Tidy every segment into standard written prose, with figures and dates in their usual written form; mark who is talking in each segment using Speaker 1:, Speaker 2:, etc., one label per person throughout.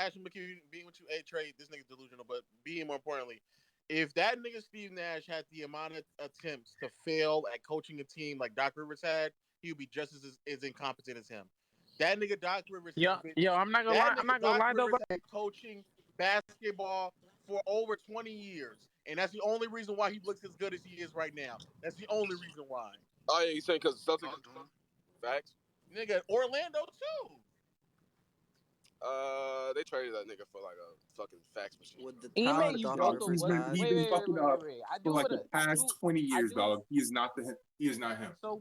Speaker 1: Ashton McHugh being with you, A trade, this nigga's delusional, but being more importantly, if that nigga Steve Nash had the amount of attempts to fail at coaching a team like Doc Rivers had, he would be just as incompetent as him. That nigga Doc Rivers has been
Speaker 2: I'm not gonna
Speaker 1: that
Speaker 2: lie. I'm
Speaker 1: nigga
Speaker 2: not gonna
Speaker 1: Doc
Speaker 2: lie though.
Speaker 1: Rivers has been coaching basketball for over 20 years. And that's the only reason why he looks as good as he is right now. That's the only reason why.
Speaker 3: Oh yeah, you saying because the Celtics? Facts.
Speaker 1: Nigga, Orlando too.
Speaker 3: They traded that nigga for like a fucking fax machine.
Speaker 4: With the
Speaker 5: Ime
Speaker 4: talent Doc Rivers has.
Speaker 5: He's been fucking up for like the past 20 years, dog. He is not him.
Speaker 2: So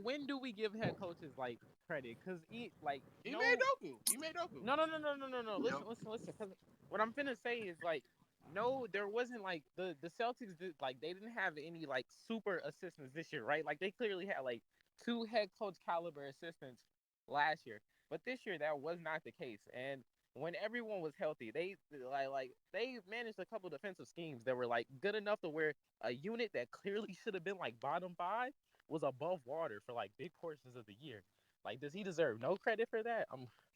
Speaker 2: when do we give head coaches like credit? Cause
Speaker 1: He made Doku.
Speaker 2: No. Listen. Cause what I'm finna say is like, no, there wasn't like the Celtics did, like they didn't have any like super assistants this year, right? Like they clearly had like 2 head coach caliber assistants last year, but this year that was not the case. And when everyone was healthy, they managed a couple defensive schemes that were like good enough to where a unit that clearly should have been like bottom 5 was above water for like big portions of the year. Like, does he deserve no credit for that?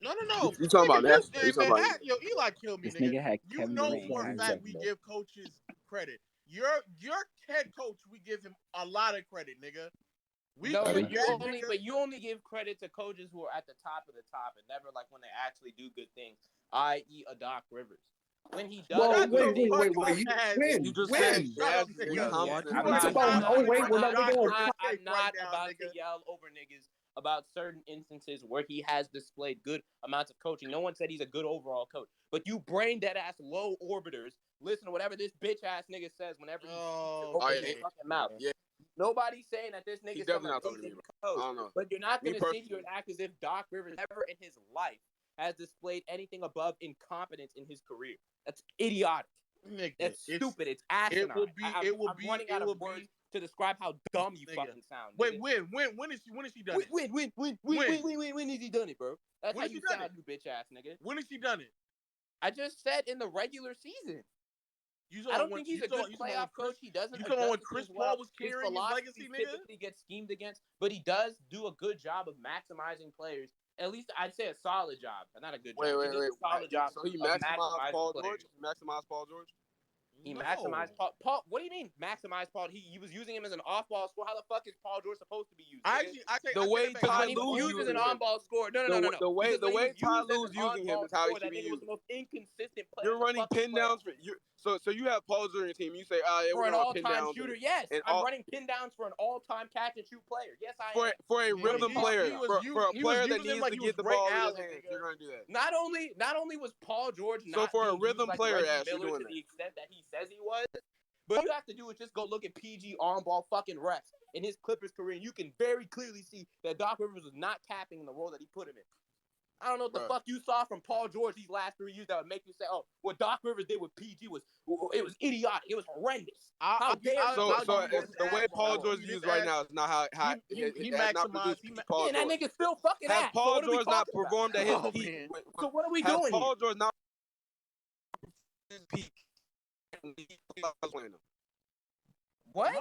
Speaker 1: No.
Speaker 3: You talking about that?
Speaker 1: Yo, Eli killed me,
Speaker 6: This nigga had
Speaker 1: You
Speaker 6: Kevin
Speaker 1: know
Speaker 6: Durant
Speaker 1: for a
Speaker 6: as
Speaker 1: fact we
Speaker 6: executive.
Speaker 1: give coaches credit. Your head coach, we give him a lot of credit, nigga.
Speaker 7: But you only give credit to coaches who are at the top of the top and never like when they actually do good things, i.e. a Doc Rivers. When he does,
Speaker 5: Whoa, wait.
Speaker 1: You
Speaker 5: just
Speaker 1: said
Speaker 7: I'm not about to yell over niggas about certain instances where he has displayed good amounts of coaching. No one said he's a good overall coach, but you brain dead ass low orbiters listen to whatever this bitch ass nigga says whenever he opens his fucking mouth.
Speaker 3: Yeah.
Speaker 7: Nobody's saying that this nigga's some amazing coach,
Speaker 3: I don't know.
Speaker 7: but you're not going to sit here and act as if Doc Rivers ever in his life has displayed anything above incompetence in his career. That's idiotic. That's stupid. It's asinine. I'm running out of words to describe how dumb you fucking sound.
Speaker 1: Wait, when is she done it?
Speaker 7: When has he done it, bro? That's how you sound, you bitch ass nigga.
Speaker 1: When has she done it?
Speaker 7: I just said in the regular season. I don't think he's a good playoff coach. He doesn't.
Speaker 1: You talking when Chris Paul was carrying his legacy, nigga?
Speaker 7: Typically gets schemed against, but he does do a good job of maximizing players. At least I'd say a solid job, not a good job.
Speaker 3: Wait.
Speaker 7: A solid job.
Speaker 3: So he maximized Paul George? Maximized Paul George?
Speaker 7: He maximized Paul. What do you mean maximized Paul? He was using him as an off-ball scorer. How the fuck is Paul George supposed to be used?
Speaker 3: The way Ty Lue's
Speaker 7: using an on-ball scorer. No.
Speaker 3: The way Ty Lue's using him is how he should be used.
Speaker 7: Was the most inconsistent player.
Speaker 3: You're running pin downs for you. So you have Paul George on your team. You say,
Speaker 7: for an all-time shooter. Yes, I'm running pin downs for an all-time catch and shoot player. Yes, I am.
Speaker 3: For a rhythm player, for a player that needs to get the ball in his hands, you're gonna do that.
Speaker 7: Not only was Paul George not
Speaker 3: for a rhythm player, Ash,
Speaker 7: you're doing to the extent that he says he was. But you have to do is just go look at PG on-ball fucking refs in his Clippers career, and you can very clearly see that Doc Rivers was not capping in the role that he put him in. I don't know what the fuck you saw from Paul George these last 3 years that would make you say, oh, what Doc Rivers did with PG was idiotic. It was horrendous.
Speaker 3: The way Paul George is used right now is not how
Speaker 1: he maximized.
Speaker 7: And that nigga still fucking ass.
Speaker 3: Has Paul George not performed at his peak?
Speaker 7: So what are we doing?
Speaker 3: Has Paul George not his peak?
Speaker 7: What?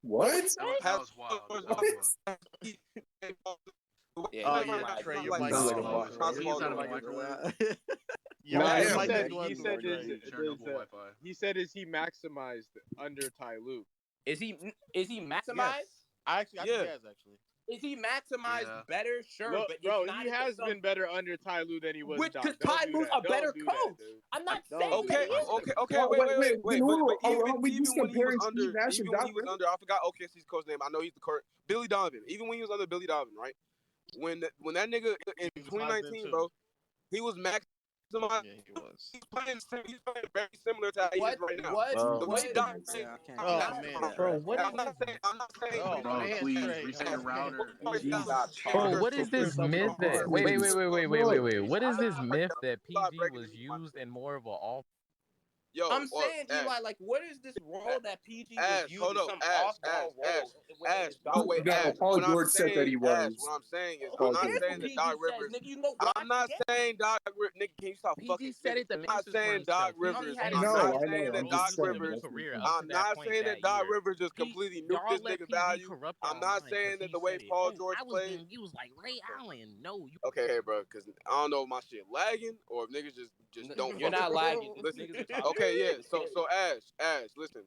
Speaker 5: What?
Speaker 8: That was wild.
Speaker 1: Trey, your mic
Speaker 2: He said, is he maximized under Ty Lue?
Speaker 7: Is he maximized?
Speaker 1: I think he has actually.
Speaker 7: Is he maximized better? Sure,
Speaker 2: Look,
Speaker 7: but
Speaker 2: bro, he has been better under Ty Lue than he was.
Speaker 7: Because Ty Lue's a better coach. I'm not saying.
Speaker 3: Okay. Wait. Even when he was under, I forgot OKC's coach name. I know he's the current Billy Donovan. Even when he was under Billy Donovan, right? When that nigga in 2019, bro, he was maximized. Yeah, he was. He's playing very similar to how he is right now.
Speaker 2: Bro, what is
Speaker 3: I'm not saying.
Speaker 8: Bro, please reset your router.
Speaker 2: Bro, what is this myth that? Wait. What is this myth that PG was used in more of a off?
Speaker 3: Yo,
Speaker 7: I'm saying,
Speaker 3: Ash,
Speaker 7: Eli, like, what is this role that PG was
Speaker 3: Ash,
Speaker 7: using?
Speaker 3: hold up,
Speaker 7: Some
Speaker 3: Ash,
Speaker 7: off-ball role.
Speaker 3: Ash.
Speaker 7: Doc
Speaker 3: No, wait,
Speaker 7: Rivers
Speaker 5: No,
Speaker 3: Ash.
Speaker 7: was-
Speaker 5: Paul
Speaker 3: What I'm
Speaker 5: George said that
Speaker 3: saying,
Speaker 5: he
Speaker 3: Ash.
Speaker 5: was.
Speaker 3: What I'm saying is,
Speaker 7: Who
Speaker 3: I'm
Speaker 5: Paul
Speaker 3: not
Speaker 7: cares
Speaker 5: George
Speaker 7: what
Speaker 3: saying
Speaker 5: said
Speaker 3: that
Speaker 7: PG
Speaker 3: Doc
Speaker 7: says,
Speaker 3: Rivers.
Speaker 7: nigga? You can go watch
Speaker 3: I'm
Speaker 7: the
Speaker 3: not
Speaker 7: game.
Speaker 3: saying Doc. Nigga, can you stop fucking?
Speaker 2: PG said
Speaker 3: Nigga,
Speaker 2: it to
Speaker 3: I'm not
Speaker 2: answers for
Speaker 3: saying Doc
Speaker 2: himself. He only
Speaker 3: Rivers.
Speaker 2: had
Speaker 5: I
Speaker 2: a
Speaker 3: I'm
Speaker 5: know,
Speaker 3: not
Speaker 2: solid
Speaker 5: I
Speaker 3: saying
Speaker 5: know.
Speaker 3: that
Speaker 5: I'm
Speaker 2: role
Speaker 3: Doc
Speaker 5: just saying.
Speaker 2: in his
Speaker 3: Rivers.
Speaker 5: That's what
Speaker 2: career
Speaker 5: I'm
Speaker 2: up
Speaker 5: saying.
Speaker 2: to
Speaker 3: I'm
Speaker 2: that
Speaker 3: not
Speaker 2: point
Speaker 3: saying that
Speaker 2: that
Speaker 3: Doc
Speaker 2: year.
Speaker 3: Rivers just completely nuked
Speaker 2: Y'all
Speaker 3: this
Speaker 2: let
Speaker 3: nigga
Speaker 2: PG
Speaker 3: value.
Speaker 2: corrupt
Speaker 3: I'm
Speaker 2: y'all
Speaker 3: not
Speaker 2: mind because
Speaker 3: saying that
Speaker 2: he
Speaker 3: the way
Speaker 2: said it.
Speaker 3: Paul
Speaker 2: Oh,
Speaker 3: George
Speaker 2: I was
Speaker 3: played.
Speaker 2: being used like Ray Allen. No, you.
Speaker 3: Okay, bro, because I don't know if my shit lagging or if niggas just don't
Speaker 7: You're
Speaker 3: fuck
Speaker 7: not
Speaker 3: with me.
Speaker 7: lagging. Just
Speaker 3: Listen,
Speaker 7: niggas are talking.
Speaker 3: okay, yeah. So Ash, listen.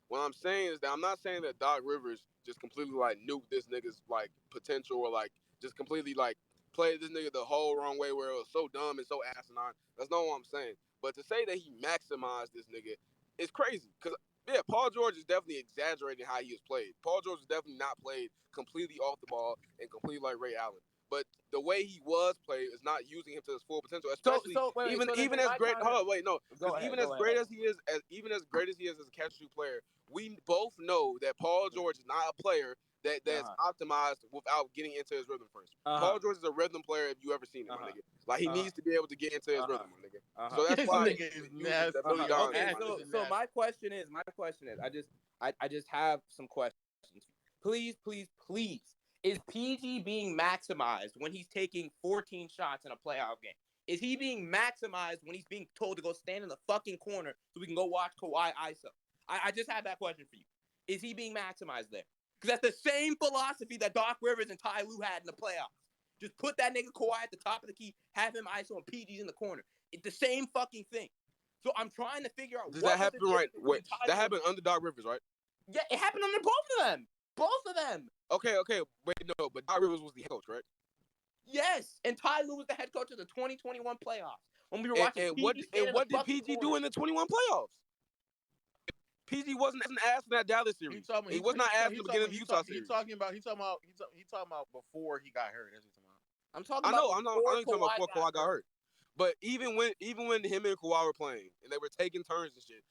Speaker 3: What I'm saying is that I'm not saying that Doc Rivers just completely like nuked this nigga's like potential or like just completely like played this nigga the whole wrong way where it was so dumb and so asinine. That's not what I'm saying. But to say that he maximized this nigga is crazy. Cause yeah, Paul George is definitely exaggerating how he was played. Paul George is definitely not played completely off the ball and completely like Ray Allen. But the way he was played is not using him to his full potential, especially
Speaker 7: So wait,
Speaker 3: even
Speaker 7: so then
Speaker 3: even
Speaker 7: in
Speaker 3: as
Speaker 7: my
Speaker 3: great.
Speaker 7: counter,
Speaker 3: Hold on, wait, no,
Speaker 7: go
Speaker 3: because
Speaker 7: ahead,
Speaker 3: even
Speaker 7: go
Speaker 3: as
Speaker 7: ahead.
Speaker 3: great as he is, as a catch and shoot player, we both know that Paul George is not a player that's optimized without getting into his rhythm first. Paul George is a rhythm player if you ever seen him, my nigga. Like he needs to be able to get into his rhythm, my nigga. So that's
Speaker 1: This
Speaker 3: why
Speaker 1: nigga
Speaker 3: he
Speaker 1: is
Speaker 3: uses
Speaker 1: nasty.
Speaker 3: that Billy Donovan.
Speaker 7: Okay,
Speaker 1: Ash
Speaker 3: my
Speaker 1: is
Speaker 3: nigga.
Speaker 7: so my question is, I just have some questions. Please, is PG being maximized when he's taking 14 shots in a playoff game? Is he being maximized when he's being told to go stand in the fucking corner so we can go watch Kawhi ISO? I just have that question for you. Is he being maximized there? Because that's the same philosophy that Doc Rivers and Ty Lue had in the playoffs. Just put that nigga Kawhi at the top of the key, have him ISO and PG's in the corner. It's the same fucking thing. So I'm trying to figure out
Speaker 3: Does
Speaker 7: what
Speaker 3: that happen right? Wait, that happened under Doc Rivers, right?
Speaker 7: Yeah, it happened under both of them. Both of them.
Speaker 3: Okay, wait, no, but Doc Rivers was the head coach, right?
Speaker 7: Yes, and Ty Lue was the head coach of the 2021 playoffs when we were watching
Speaker 3: And
Speaker 7: PG stand in the
Speaker 3: what did
Speaker 7: fucking
Speaker 3: PG
Speaker 7: corner.
Speaker 3: do in the 21 playoffs? PG wasn't asked in that Dallas series. He was not asked in the beginning of the Utah series.
Speaker 1: He talking about before he got hurt. That's what he's talking about.
Speaker 7: I'm talking about
Speaker 3: I know you're talking about before Kawhi got hurt. But even when him and Kawhi were playing and they were taking turns and shit,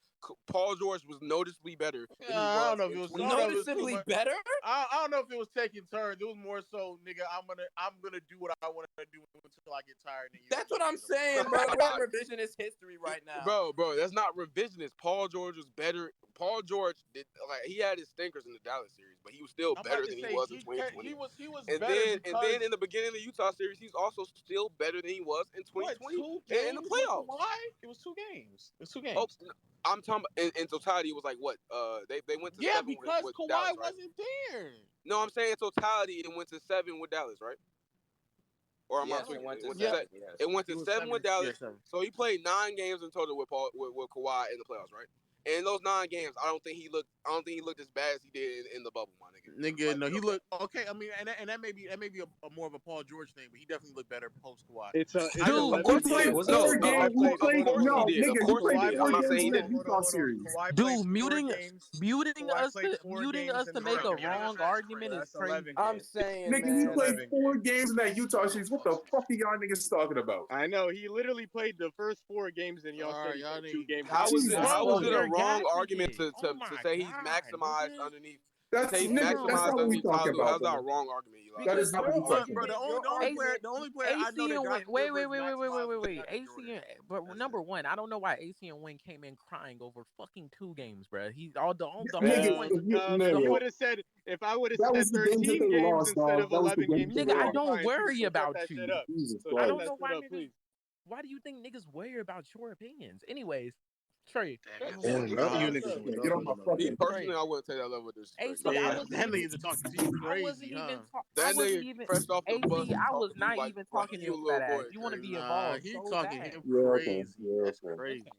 Speaker 3: Paul George was noticeably better than he was.
Speaker 1: I don't know if it was
Speaker 7: noticeably better.
Speaker 1: I don't know if it was taking turns. It was more so, nigga, I'm gonna do what I want to do until I get tired. And
Speaker 7: That's what I'm saying, bro. We're in revisionist history right now.
Speaker 3: Bro, that's not revisionist. Paul George was better. Paul George did he had his stinkers in the Dallas series, but he was still better than he was in 2020.
Speaker 1: He was
Speaker 3: and
Speaker 1: better
Speaker 3: then in the beginning of the Utah series, he's also still better than he was in 2020 in the playoffs.
Speaker 1: Why? It was 2 games. It was 2 games.
Speaker 3: Oh, I'm talking about in totality. It was like what? They went to 7
Speaker 1: because
Speaker 3: with
Speaker 1: Kawhi
Speaker 3: Dallas, right?
Speaker 1: wasn't there.
Speaker 3: No, I'm saying in totality it went to 7 with Dallas, right? Or am I tweaking? It went to 7 with Dallas. So he played 9 games in total with Kawhi in the playoffs, right? And in those 9 games, I don't think he looked as bad as he did in the bubble, my nigga.
Speaker 1: Nigga, no, he looked okay. I mean, and that may be a more of a Paul George thing, but he definitely looked better post Kawhi.
Speaker 3: Of course he did. Of course he did. I'm not saying he didn't.
Speaker 5: Utah series.
Speaker 2: Dude, muting us to make a wrong argument is crazy.
Speaker 7: I'm saying,
Speaker 5: Nigga, he played 4 games in that Utah series. What the fuck are y'all niggas talking about?
Speaker 4: I know he literally played the first 4 games, and y'all said he played 2 games.
Speaker 3: How is it a wrong
Speaker 2: gassing
Speaker 3: argument
Speaker 2: it.
Speaker 3: to say he's maximized underneath?
Speaker 5: That's not what we talking about.
Speaker 3: How's that a wrong argument, Eli?
Speaker 5: That is not what we talking
Speaker 1: Bro,
Speaker 5: about.
Speaker 1: the only player I know that got
Speaker 2: Wait. ACN, but number one, I don't know why ACN Win came in crying over fucking 2 games, bro. He's all the whole point.
Speaker 4: If I would have said 13 games instead of 11 games,
Speaker 2: nigga, I don't worry about you.
Speaker 4: So
Speaker 2: I don't know why niggas. Why do you think niggas worry about your opinions? Anyways, Trey.
Speaker 3: Personally, I wouldn't take that level of disrespect.
Speaker 1: That nigga's talking to you crazy, huh?
Speaker 3: That nigga fresh off the bus.
Speaker 2: I was not even talking to you about that. You want to be involved?
Speaker 1: He
Speaker 2: so
Speaker 1: talking
Speaker 2: bad.
Speaker 1: him crazy. That's crazy.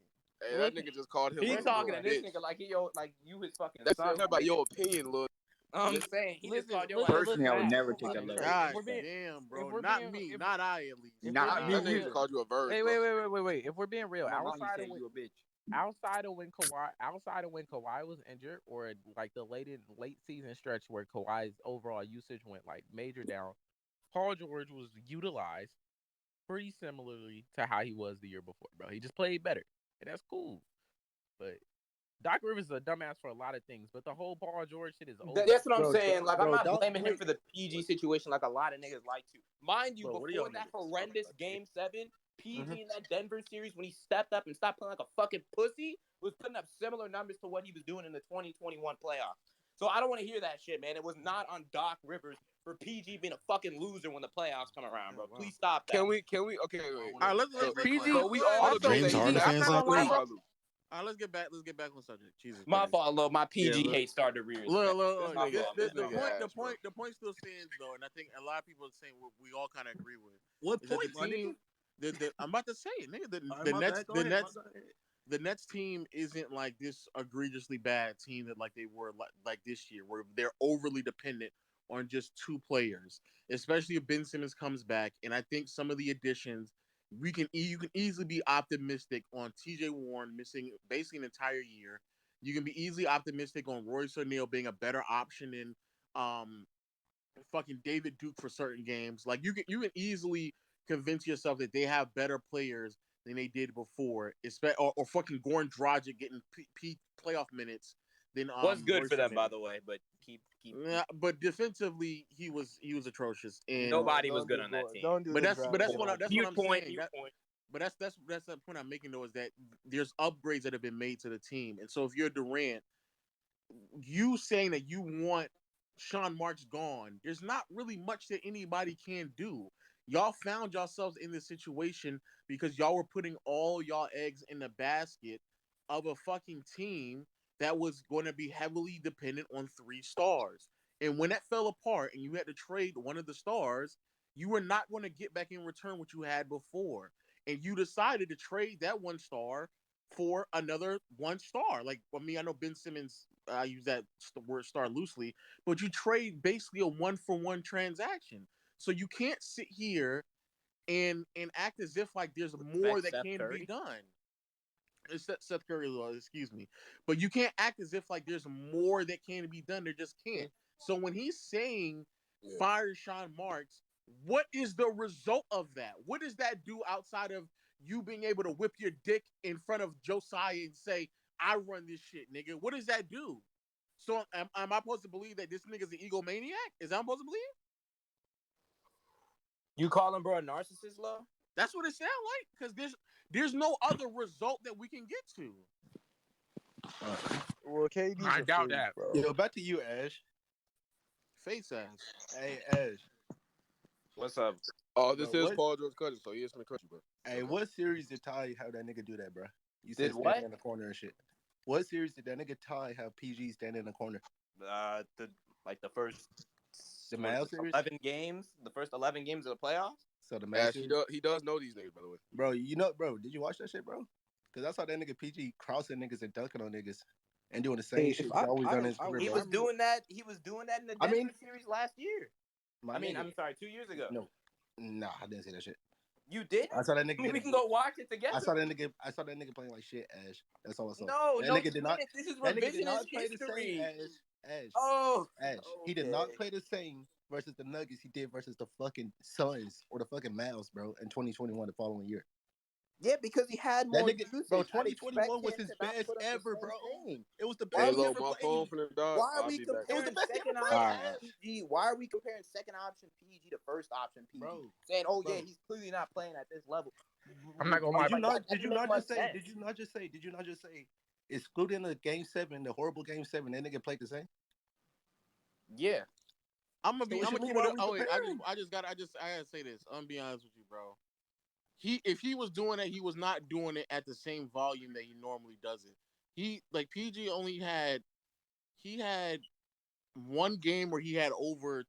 Speaker 3: Hey, that nigga just called him.
Speaker 7: He's talking to this nigga like you his fucking.
Speaker 3: That's about your opinion, look.
Speaker 7: I'm saying he just called your
Speaker 6: Personally, I would never take that level.
Speaker 1: God damn, bro. Not me. Not I, at least.
Speaker 6: Not me.
Speaker 3: That nigga just called you a bird.
Speaker 2: Wait. If we're being real, outside of when Kawhi was injured, or like the late season stretch where Kawhi's overall usage went like major down, Paul George was utilized pretty similarly to how he was the year before, bro. He just played better, and that's cool. But Doc Rivers is a dumbass for a lot of things, but the whole Paul George shit is over.
Speaker 7: That's what I'm saying. Like, I'm not blaming him for the PG situation like a lot of niggas like to. Mind you, before that horrendous Game 7, PG in that Denver series when he stepped up and stopped playing like a fucking pussy was putting up similar numbers to what he was doing in the 2021 playoffs. So I don't want to hear that shit, man. It was not on Doc Rivers for PG being a fucking loser when the playoffs come around, bro. Please stop that.
Speaker 3: Can we? Okay, wait.
Speaker 1: All right, let's
Speaker 2: PG.
Speaker 3: So we all
Speaker 2: Also,
Speaker 3: agree that
Speaker 6: Dreams
Speaker 3: he's
Speaker 6: are
Speaker 2: PG,
Speaker 3: not.
Speaker 2: I'm not gonna lie,
Speaker 3: Wait,
Speaker 2: bro.
Speaker 1: all right, let's get back on subject. Jesus
Speaker 7: My
Speaker 1: Christ.
Speaker 7: fault, look. My PG
Speaker 3: look.
Speaker 7: hate started to rear his
Speaker 1: Look,
Speaker 7: head.
Speaker 1: look,
Speaker 7: My
Speaker 1: look. This,
Speaker 7: fault.
Speaker 1: this, the
Speaker 3: nigga
Speaker 1: point,
Speaker 3: ass, bro.
Speaker 1: the point still stands though, and I think a lot of people are saying what we all kind of agree with.
Speaker 6: What
Speaker 1: Is that
Speaker 6: point,
Speaker 1: the
Speaker 6: my
Speaker 1: team?
Speaker 6: nigga?
Speaker 1: I'm about to say it, nigga.
Speaker 6: All right,
Speaker 1: The
Speaker 6: my
Speaker 1: Nets,
Speaker 6: bad. Go
Speaker 1: the
Speaker 6: ahead,
Speaker 1: Nets,
Speaker 6: my bad.
Speaker 1: the Nets team isn't like this egregiously bad team that like they were like this year, where they're overly dependent on just two players, especially if Ben Simmons comes back. And I think some of the additions you can easily be optimistic on T.J. Warren missing basically an entire year. You can be easily optimistic on Royce O'Neal being a better option than um fucking David Duke for certain games. Like you can easily convince yourself that they have better players than they did before, or fucking Goran Dragic getting playoff minutes than
Speaker 7: Was good
Speaker 1: Royce
Speaker 7: for them,
Speaker 1: O'Neal.
Speaker 7: by the way, but keep.
Speaker 1: Yeah, but defensively he was atrocious, and
Speaker 7: Nobody was good on that team.
Speaker 4: Don't do
Speaker 1: but
Speaker 4: this,
Speaker 1: that's what I'm
Speaker 7: Point.
Speaker 1: saying. But that's the point I'm making though, is that there's upgrades that have been made to the team, and so if you're Durant, you saying that you want Sean Marks gone, there's not really much that anybody can do. Y'all found yourselves in this situation because y'all were putting all y'all eggs in the basket of a fucking team that was going to be heavily dependent on three stars. And when that fell apart and you had to trade one of the stars, you were not going to get back in return what you had before. And you decided to trade that one star for another one star. Like, I mean, I know Ben Simmons, I use that word star loosely, but you trade basically a 1-for-1 transaction. So you can't sit here and act as if like there's more that
Speaker 7: Seth
Speaker 1: can
Speaker 7: Curry.
Speaker 1: be done. It's Seth Curry, excuse me, but you can't act as if like there's more that can be done. There just can't. So when he's saying fire Sean Marks, what is the result of that? What does that do outside of you being able to whip your dick in front of Josiah and say, I run this shit, nigga? What does that do? So am I supposed to believe that this nigga's an egomaniac? Is that I'm supposed to believe?
Speaker 7: You call him bro a narcissist, love?
Speaker 1: That's what it sounds like, because there's no other result that we can get to.
Speaker 4: Well, KD's
Speaker 2: I doubt that.
Speaker 4: bro.
Speaker 9: Yo, back to you, Ash.
Speaker 1: Face ass.
Speaker 9: Hey, Ash.
Speaker 7: What's up?
Speaker 3: Oh, this
Speaker 9: Bro,
Speaker 3: is
Speaker 9: what?
Speaker 3: Paul George cousin, so he is gonna cut you, bro.
Speaker 9: Hey, what series did Ty have that nigga do that, bro? You
Speaker 7: Did
Speaker 9: said
Speaker 7: what?
Speaker 9: standing in the corner and shit. What series did that nigga Ty have PG standing in the corner?
Speaker 7: The first
Speaker 9: The Mavs series?
Speaker 7: 11 games, the first 11 games of the playoffs.
Speaker 9: So the Mavs
Speaker 3: Ash,
Speaker 9: series?
Speaker 3: he does know these niggas, by the way.
Speaker 9: Bro, did you watch that shit, bro? Because I saw that nigga PG crossing niggas and dunking on niggas and doing the same shit he's always done in his career.
Speaker 7: He was doing that. He was doing that in the Denver series last year. I'm sorry, 2 years ago.
Speaker 9: No, nah, I didn't see that shit.
Speaker 7: You did?
Speaker 9: I saw that nigga.
Speaker 7: I mean, we can go watch it together.
Speaker 9: I saw that nigga playing like shit, Ash. That's all I saw.
Speaker 7: No,
Speaker 9: that nigga did not.
Speaker 7: This is
Speaker 9: That nigga did not
Speaker 7: revisionist
Speaker 9: play the same,
Speaker 7: history.
Speaker 9: Ash.
Speaker 7: Oh,
Speaker 9: Ash. He did not play the same versus the Nuggets he did versus the fucking Suns or the fucking Mavs, bro, in 2021, the following year.
Speaker 7: Yeah, because he had more.
Speaker 9: That nigga, bro, 2021 was his best ever, bro. It was the best
Speaker 3: Hey,
Speaker 9: he
Speaker 3: look,
Speaker 9: ever
Speaker 3: my
Speaker 9: played.
Speaker 3: phone finna die.
Speaker 7: Why are
Speaker 3: I'll
Speaker 7: we
Speaker 3: be back.
Speaker 7: comparing second option PG? Why are we comparing second option PG to first option PG?
Speaker 9: Bro,
Speaker 7: saying, yeah, he's clearly not playing at this level.
Speaker 2: I'm not gonna lie.
Speaker 9: Did you not just say, excluding the game 7, the horrible game 7, that nigga played the same?
Speaker 7: Yeah.
Speaker 1: I gotta say this. I'm gonna be honest with you, bro. If he was doing it, he was not doing it at the same volume that he normally does it. PG only had one game where he had over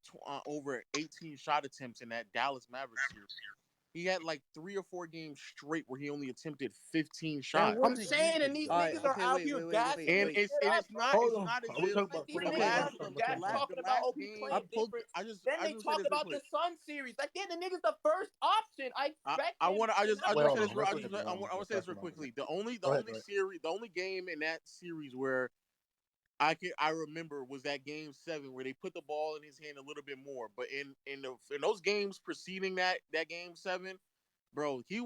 Speaker 1: 18 shot attempts in that Dallas Mavericks series. He had like 3 or 4 games straight where he only attempted 15 shots.
Speaker 7: I'm saying, and these niggas are out here gassing.
Speaker 1: And it's not as if
Speaker 7: these niggas are talking about we playing different. Then they talk about the Sun series. Like, they're the niggas the first option. I want
Speaker 1: to say this real quickly. The only game in that series where I remember was that game 7 where they put the ball in his hand a little bit more. But in those games preceding that game 7, bro, he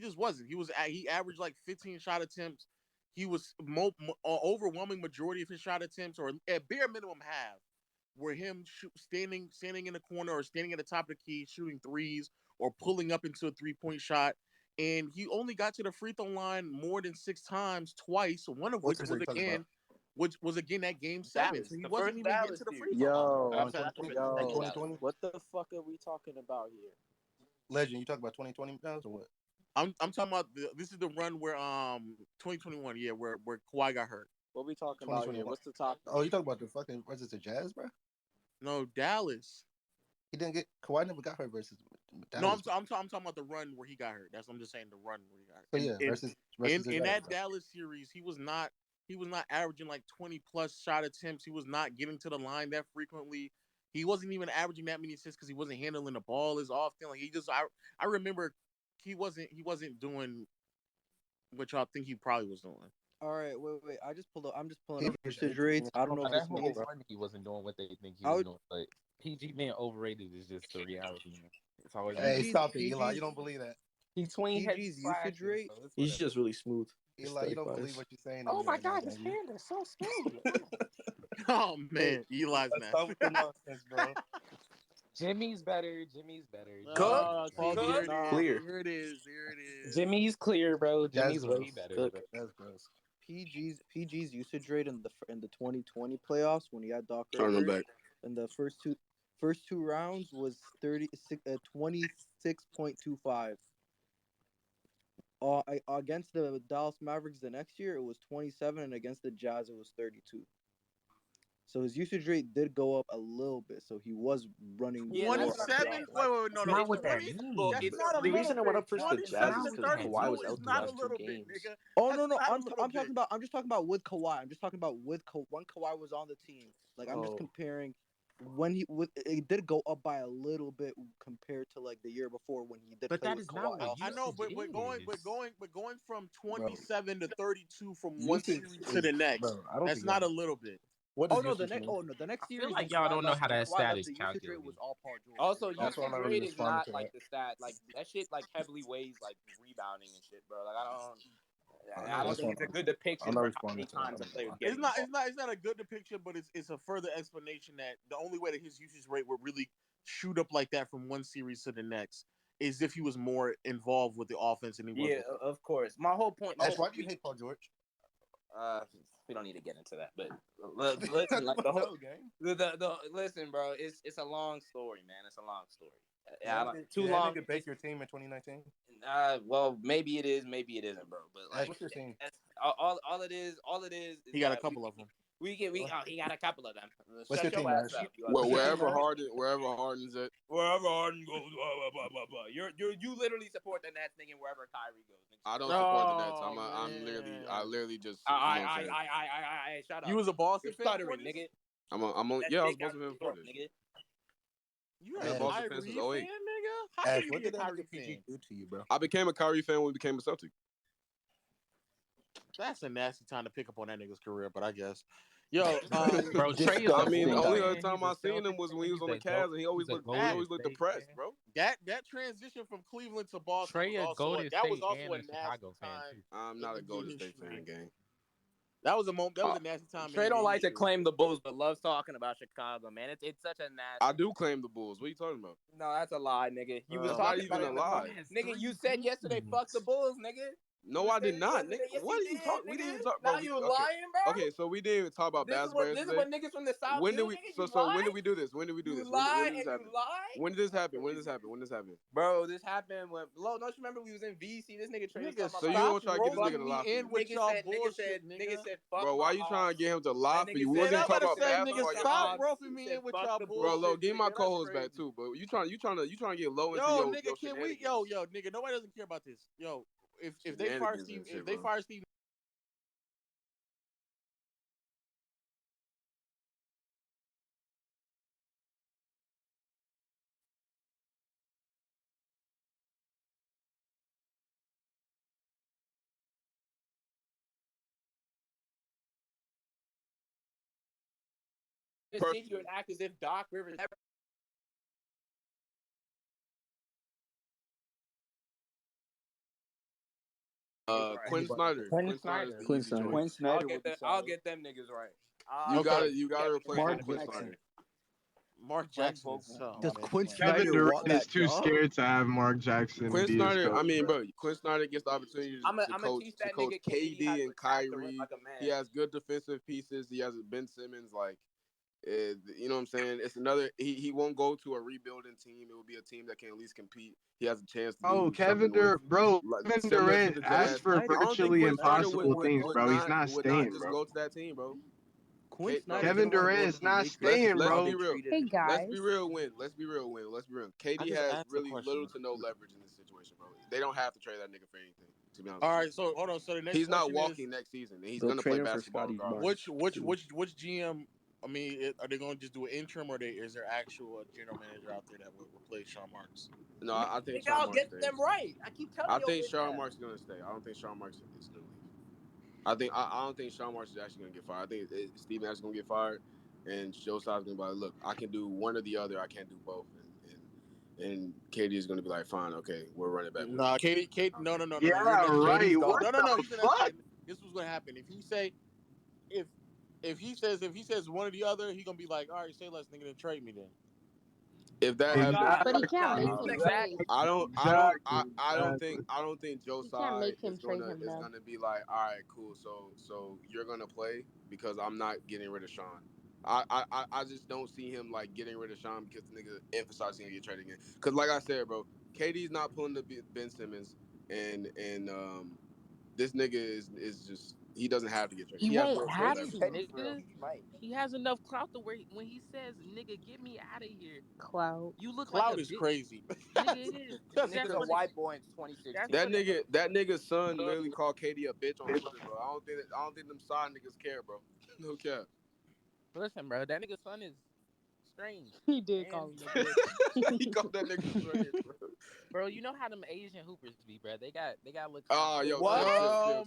Speaker 1: just wasn't. He averaged like 15 shot attempts. He was overwhelming majority of his shot attempts, or at bare minimum half, were him standing in the corner or standing at the top of the key shooting threes or pulling up into a 3-point shot. And he only got to the free throw line more than 6 times, twice, one of
Speaker 9: What
Speaker 1: which
Speaker 9: series are you talking about?
Speaker 1: was again that game 7.
Speaker 7: Dallas,
Speaker 1: So he
Speaker 7: the
Speaker 1: wasn't
Speaker 7: first
Speaker 1: even getting
Speaker 7: Dallas
Speaker 1: to the
Speaker 7: series.
Speaker 1: free throw line.
Speaker 9: On
Speaker 7: That's the
Speaker 9: 2020,
Speaker 7: second
Speaker 9: on
Speaker 7: Dallas.
Speaker 9: 2020.
Speaker 6: What the fuck are we talking about here?
Speaker 9: Legend, you talking about 2020 now or what?
Speaker 1: I'm talking about this is the run where 2021, yeah, where Kawhi got hurt.
Speaker 6: What we talking about here?
Speaker 9: 2021.
Speaker 6: What's the topic?
Speaker 9: Oh, you talking about the fucking versus the Jazz, bro?
Speaker 1: No, Dallas.
Speaker 9: He didn't get Kawhi never got hurt versus Dallas.
Speaker 1: No, I'm talking about the run where he got hurt. I'm just saying the run where he got hurt.
Speaker 9: So yeah, versus the
Speaker 1: in
Speaker 9: Jazz,
Speaker 1: that
Speaker 9: bro.
Speaker 1: Dallas series, he was not averaging like 20 plus shot attempts. He was not getting to the line that frequently. He wasn't even averaging that many assists because he wasn't handling the ball as often. Like I remember he wasn't doing what y'all think he probably was doing.
Speaker 10: All right, wait. I'm just pulling up usage rates. I don't know if
Speaker 2: That
Speaker 10: this
Speaker 2: whole
Speaker 10: means
Speaker 2: run, he wasn't doing what they think he was doing. But PG being overrated is just the reality, man. It's always
Speaker 9: Hey, stop it, Eli. You don't believe that.
Speaker 10: PG's usage rate.
Speaker 6: He's just really smooth.
Speaker 9: Eli, you don't believe what you're saying.
Speaker 2: Oh my god,
Speaker 9: his
Speaker 2: his hand is so smooth.
Speaker 1: Oh man, Eli's
Speaker 9: Stop
Speaker 1: nasty.
Speaker 9: with the nonsense, bro.
Speaker 2: Jimmy's better.
Speaker 6: Clear.
Speaker 1: There it is.
Speaker 2: Jimmy's clear, bro. Jimmy's
Speaker 9: gross.
Speaker 2: way better.
Speaker 10: Cook.
Speaker 2: Bro.
Speaker 9: That's gross.
Speaker 10: PG's usage rate in the 2020 playoffs when he had Doc
Speaker 3: Trying to
Speaker 10: Rivers
Speaker 3: back.
Speaker 10: in the first two rounds was 26.25. Against the Dallas Mavericks the next year it was 27, and against the Jazz it was 32. So his usage rate did go up a little bit. So he was running.
Speaker 1: 27. Wait, no.
Speaker 2: Not what that
Speaker 1: 20?
Speaker 2: means.
Speaker 1: That's not a
Speaker 6: The reason it went up
Speaker 1: little
Speaker 6: for
Speaker 1: bit.
Speaker 6: the Jazz
Speaker 1: 27
Speaker 6: is
Speaker 1: to
Speaker 6: because
Speaker 1: 32
Speaker 6: Kawhi was
Speaker 1: is
Speaker 6: out the
Speaker 1: not a
Speaker 6: last 2
Speaker 1: little bit,
Speaker 6: games.
Speaker 1: nigga.
Speaker 10: Oh
Speaker 1: That's
Speaker 10: no,
Speaker 1: not a
Speaker 10: I'm
Speaker 1: little bit.
Speaker 10: talking about. I'm just talking about with Kawhi. I'm just talking about when Kawhi was on the team. Like I'm just comparing when it did go up by a little bit compared to like the year before when he did.
Speaker 2: But
Speaker 10: play
Speaker 2: that
Speaker 10: with
Speaker 2: is
Speaker 10: Kawhi
Speaker 2: not what
Speaker 10: also.
Speaker 1: I know, but going from 27 to 32 from one series to the next.
Speaker 9: Bro, I don't
Speaker 1: That's
Speaker 9: think
Speaker 1: not a little bit.
Speaker 9: What
Speaker 10: Oh
Speaker 9: does
Speaker 10: no, the
Speaker 9: usage
Speaker 10: next.
Speaker 9: mean?
Speaker 10: Oh no, the next
Speaker 2: I
Speaker 10: series.
Speaker 2: feel like y'all don't know how that stat is
Speaker 10: the usage rate was
Speaker 2: calculated.
Speaker 10: all Paul George.
Speaker 7: Also,
Speaker 9: That's why I'm
Speaker 7: usage
Speaker 9: not really
Speaker 7: rate is
Speaker 9: responding
Speaker 7: not
Speaker 9: to
Speaker 7: like
Speaker 9: that.
Speaker 7: the stat. Like that shit like heavily weighs like rebounding and shit, bro. Like I don't
Speaker 9: That's
Speaker 7: think
Speaker 9: why
Speaker 7: it's a good depiction
Speaker 9: I'm not
Speaker 7: for how many
Speaker 9: responding to that.
Speaker 7: times a player's
Speaker 1: It's
Speaker 7: getting.
Speaker 1: not a good depiction, but it's a further explanation that the only way that his usage rate would really shoot up like that from one series to the next is if he was more involved with the offense and he was.
Speaker 7: Yeah, of course. My whole point.
Speaker 9: Ash, why do you hate Paul George?
Speaker 7: We don't need to get into that, but listen, like the whole listen, bro. It's a long story, man. It's a long story. Too long.
Speaker 9: Did bake your team in 2019?
Speaker 7: Well, maybe it is, maybe it isn't, bro. But like,
Speaker 9: What's your team?
Speaker 7: all it is.
Speaker 1: He got a couple of them.
Speaker 7: He got a couple of them.
Speaker 9: What's
Speaker 7: Shut
Speaker 9: your
Speaker 7: your
Speaker 9: team,
Speaker 7: ass
Speaker 9: Ash?
Speaker 7: up.
Speaker 3: Well, wherever Harden's at.
Speaker 7: Wherever Harden goes, blah, blah, blah, blah. You literally support the Nets, nigga. Wherever Kyrie goes, nigga.
Speaker 3: I don't support the Nets. I literally just.
Speaker 7: I shut up.
Speaker 1: You was a Boston
Speaker 7: You're
Speaker 1: fan,
Speaker 7: stuttering, nigga.
Speaker 3: I was Boston fan before this.
Speaker 7: Nigga.
Speaker 1: You
Speaker 3: I've been
Speaker 1: a
Speaker 3: a Boston
Speaker 1: Kyrie
Speaker 3: fan since
Speaker 1: fan,
Speaker 3: 08.
Speaker 1: nigga? How
Speaker 9: Ash,
Speaker 1: can you
Speaker 9: what
Speaker 1: be a
Speaker 9: did that
Speaker 1: Kyrie
Speaker 9: PG
Speaker 1: fan?
Speaker 9: do to you, bro?
Speaker 3: I became a Kyrie fan when we became a Celtic.
Speaker 1: That's a nasty time to pick up on that nigga's career, but I guess. Yo,
Speaker 2: Bro, Trey is
Speaker 3: I mean, the only
Speaker 2: man.
Speaker 3: other time I seen him was when he was on the Cavs, and he always looked depressed,
Speaker 2: fan.
Speaker 3: bro.
Speaker 1: that transition from Cleveland to Boston
Speaker 2: Trey a
Speaker 1: was also
Speaker 2: Golden
Speaker 1: that was
Speaker 2: State
Speaker 1: also
Speaker 2: and
Speaker 1: a
Speaker 2: a
Speaker 1: nasty
Speaker 2: Chicago fan
Speaker 1: time.
Speaker 2: too.
Speaker 3: I'm not a
Speaker 1: in
Speaker 3: Golden
Speaker 1: NBA
Speaker 3: State fan,
Speaker 1: history.
Speaker 3: gang.
Speaker 1: That was a nasty time.
Speaker 7: Trey
Speaker 1: in
Speaker 7: don't
Speaker 1: NBA
Speaker 7: like to
Speaker 1: history.
Speaker 7: claim the Bulls, but loves talking about Chicago, man. It's such a nasty.
Speaker 3: I do claim the Bulls. What are you talking about?
Speaker 7: No, that's a lie, nigga. You was
Speaker 3: That's
Speaker 7: talking
Speaker 3: not even
Speaker 7: about
Speaker 3: a lie.
Speaker 7: Nigga, you said yesterday, fuck the Bulls, nigga.
Speaker 3: No, I did not, nigga.
Speaker 7: Yes,
Speaker 3: What
Speaker 7: you
Speaker 3: are you
Speaker 7: did,
Speaker 3: talking? We
Speaker 7: nigga.
Speaker 3: didn't even talk.
Speaker 7: Now
Speaker 3: Bro,
Speaker 7: you lying, bro.
Speaker 3: Okay, so we didn't even talk about basketball
Speaker 7: This is
Speaker 3: yesterday.
Speaker 7: what niggas from the South
Speaker 3: When
Speaker 7: do,
Speaker 3: did we?
Speaker 7: nigga.
Speaker 3: So when did we do this? When did we do this?
Speaker 7: You lie
Speaker 3: When did this happen?
Speaker 7: you lie.
Speaker 3: When did this happen? When did this happen? When did this happen?
Speaker 7: Bro, this happened when don't you remember we was in VC? This nigga Trey was
Speaker 1: Nigga,
Speaker 7: talking
Speaker 3: So you
Speaker 7: about
Speaker 3: gonna try to get this nigga to lie for
Speaker 1: in
Speaker 3: you?
Speaker 1: with y'all bullshit,
Speaker 7: nigga said fuck.
Speaker 3: Bro, why you trying to get him to lie for you? We
Speaker 1: Man,
Speaker 3: wasn't
Speaker 1: I'm
Speaker 3: even talking
Speaker 1: about to
Speaker 3: about
Speaker 1: say, nigga,
Speaker 3: basketball
Speaker 1: stop
Speaker 3: yesterday.
Speaker 1: roughing me in with y'all bullshit.
Speaker 3: Bro, look, give my
Speaker 1: nigga.
Speaker 3: co-host
Speaker 1: That's
Speaker 3: back
Speaker 1: crazy.
Speaker 3: too. But you trying to get low into
Speaker 1: Yo,
Speaker 3: your
Speaker 1: nigga, can we?
Speaker 3: shenanigans.
Speaker 1: Yo, nigga, nobody doesn't care about this. Yo, if they fire
Speaker 3: Shenanigans
Speaker 1: Steve,
Speaker 3: and shit,
Speaker 1: if they
Speaker 3: bro.
Speaker 1: fire Steve.
Speaker 7: Just sit here and act as if Doc Rivers.
Speaker 3: Quinn Snyder.
Speaker 2: Quinn Snyder.
Speaker 3: The
Speaker 6: Quinn
Speaker 3: easy
Speaker 6: Snyder.
Speaker 3: choice.
Speaker 6: Quinn Snyder
Speaker 7: I'll get them niggas right.
Speaker 3: You gotta replace him with Quinn Snyder.
Speaker 1: Mark Jackson is so.
Speaker 10: Does Quinn
Speaker 4: Kevin
Speaker 10: Snyder
Speaker 4: Durant
Speaker 10: want
Speaker 4: is
Speaker 10: that
Speaker 4: too
Speaker 10: job?
Speaker 4: scared to have Mark Jackson
Speaker 3: Quinn
Speaker 4: be his
Speaker 3: Snyder,
Speaker 4: coach.
Speaker 3: Quinn Snyder gets the opportunity
Speaker 7: I'm
Speaker 3: to
Speaker 7: gonna
Speaker 3: coach
Speaker 7: teach that nigga
Speaker 3: KD and Kyrie.
Speaker 7: like a man.
Speaker 3: He has good defensive pieces. He has Ben Simmons. Like, you know what I'm saying? It's another. He won't go to a rebuilding team. It will be a team that can at least compete. He has a chance to do something with,
Speaker 4: Kevin
Speaker 3: similar to
Speaker 4: Durant
Speaker 3: the
Speaker 4: asked
Speaker 3: Jazz.
Speaker 4: for
Speaker 3: I don't think
Speaker 4: virtually
Speaker 3: Quinn Snyder
Speaker 4: impossible things, bro. He's not
Speaker 3: would not
Speaker 4: staying,
Speaker 3: just
Speaker 4: bro.
Speaker 3: go to that team, bro.
Speaker 10: Quinn Snyder
Speaker 4: Kevin
Speaker 10: didn't want to go
Speaker 4: Durant
Speaker 10: to
Speaker 4: is
Speaker 10: the
Speaker 4: not
Speaker 10: Lakers.
Speaker 4: staying,
Speaker 3: Let's
Speaker 4: bro.
Speaker 3: be real.
Speaker 11: Hey
Speaker 3: Let's
Speaker 11: guys.
Speaker 3: be real. Let's be real. KD
Speaker 1: just
Speaker 3: has
Speaker 1: asked a
Speaker 3: really
Speaker 1: question.
Speaker 3: little to no leverage in this situation, bro. They don't have to trade that nigga for anything. To be honest.
Speaker 1: All right, so hold on. So the next
Speaker 3: He's not
Speaker 1: question
Speaker 3: walking
Speaker 1: is,
Speaker 3: next season. He's
Speaker 6: They'll
Speaker 3: gonna
Speaker 6: trade
Speaker 3: play
Speaker 6: him for
Speaker 3: basketball
Speaker 6: Scotty
Speaker 3: regardless.
Speaker 6: Barnes.
Speaker 1: which GM? I mean, are they going to just do an interim, or is there actual general manager out there that will replace Sean Marks?
Speaker 3: No, I think
Speaker 7: y'all
Speaker 3: Sean Marks
Speaker 7: get
Speaker 3: stays.
Speaker 7: them right. I keep telling you.
Speaker 3: I think Sean Marks is gonna stay. I don't think Sean Marks is gonna leave. I don't think Sean Marks is actually gonna get fired. I think Steve Nash is gonna get fired, and Joe Side's gonna be like, "Look, I can do one or the other. I can't do both." And KD is gonna be like, "Fine, okay, we'll run it back."
Speaker 1: Nah, Katie, no.
Speaker 4: Yeah, right. What
Speaker 1: No.
Speaker 4: the
Speaker 1: He's gonna
Speaker 4: fuck?
Speaker 1: This was gonna happen. If he says one or the other, he gonna be like, all right, say less, nigga, then trade me then.
Speaker 3: If that happens,
Speaker 11: But he can't make him trade.
Speaker 3: I don't think Joe
Speaker 11: He can't
Speaker 3: Tsai
Speaker 11: make him
Speaker 3: is
Speaker 11: trade him though.
Speaker 3: gonna be like, all right, cool. So you're gonna play because I'm not getting rid of Sean. I just don't see him like getting rid of Sean because the nigga emphasizing he get traded again. Cause like I said, bro, KD's not pulling the Ben Simmons and this nigga is just he doesn't have to get traded.
Speaker 2: He
Speaker 3: He has
Speaker 2: won't
Speaker 3: real
Speaker 2: have
Speaker 3: leverage.
Speaker 2: to, nigga. He has enough clout to where when he says, "Nigga, get me out of here."
Speaker 11: Clout.
Speaker 2: You look
Speaker 1: Clout
Speaker 2: like a
Speaker 1: is
Speaker 2: bitch.
Speaker 1: crazy.
Speaker 2: Nigga, it is.
Speaker 7: This
Speaker 2: That's
Speaker 7: nigga's a
Speaker 2: what
Speaker 7: white boy in 2016.
Speaker 3: That nigga's son literally called Katie a bitch on Twitter, bro. I don't think them side niggas care, bro. No cap.
Speaker 2: Listen, bro, that nigga's son is strange.
Speaker 11: He did call him a bitch.
Speaker 3: He called that nigga strange, bro.
Speaker 2: Bro, you know how them Asian hoopers be, bro. They got look.
Speaker 3: Oh, yo,
Speaker 7: What?
Speaker 3: chill.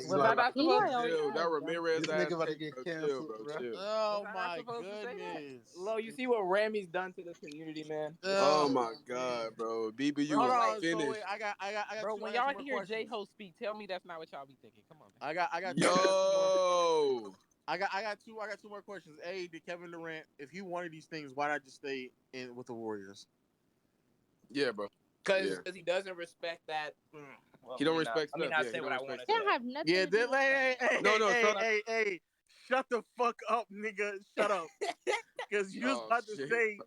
Speaker 2: Was I not supposed to?
Speaker 3: Chill. That Ramirez
Speaker 9: This
Speaker 3: ass
Speaker 9: nigga about to
Speaker 3: take,
Speaker 9: get
Speaker 3: bro.
Speaker 9: canceled,
Speaker 3: Chill, bro. Chill.
Speaker 1: Oh
Speaker 2: Was I not
Speaker 1: my
Speaker 2: supposed to say that?
Speaker 1: goodness.
Speaker 7: Lo, you see what Ramy's done to the community, man.
Speaker 3: Oh my god, bro. BBU
Speaker 1: Hold
Speaker 3: was
Speaker 1: on, so
Speaker 3: finished.
Speaker 1: wait, I got
Speaker 2: Bro,
Speaker 1: two,
Speaker 2: when
Speaker 1: I got
Speaker 2: y'all
Speaker 1: two more
Speaker 2: hear
Speaker 1: questions.
Speaker 2: J-Ho speak, tell me that's not what y'all be thinking. Come on, man.
Speaker 1: I got
Speaker 3: Yo.
Speaker 1: I got two more questions. A, did Kevin Durant, if he wanted these things, why not just stay in with the Warriors?
Speaker 3: Yeah, bro.
Speaker 7: Because he doesn't respect that.
Speaker 3: He don't respect
Speaker 7: Let me
Speaker 3: stuff.
Speaker 7: not
Speaker 3: Yeah,
Speaker 7: say
Speaker 3: he
Speaker 7: what
Speaker 3: don't
Speaker 7: I want to
Speaker 3: respect
Speaker 7: say.
Speaker 11: That have nothing
Speaker 1: Yeah,
Speaker 11: to do with that.
Speaker 1: hey, shut the fuck up, nigga. Shut up. Because you was about to say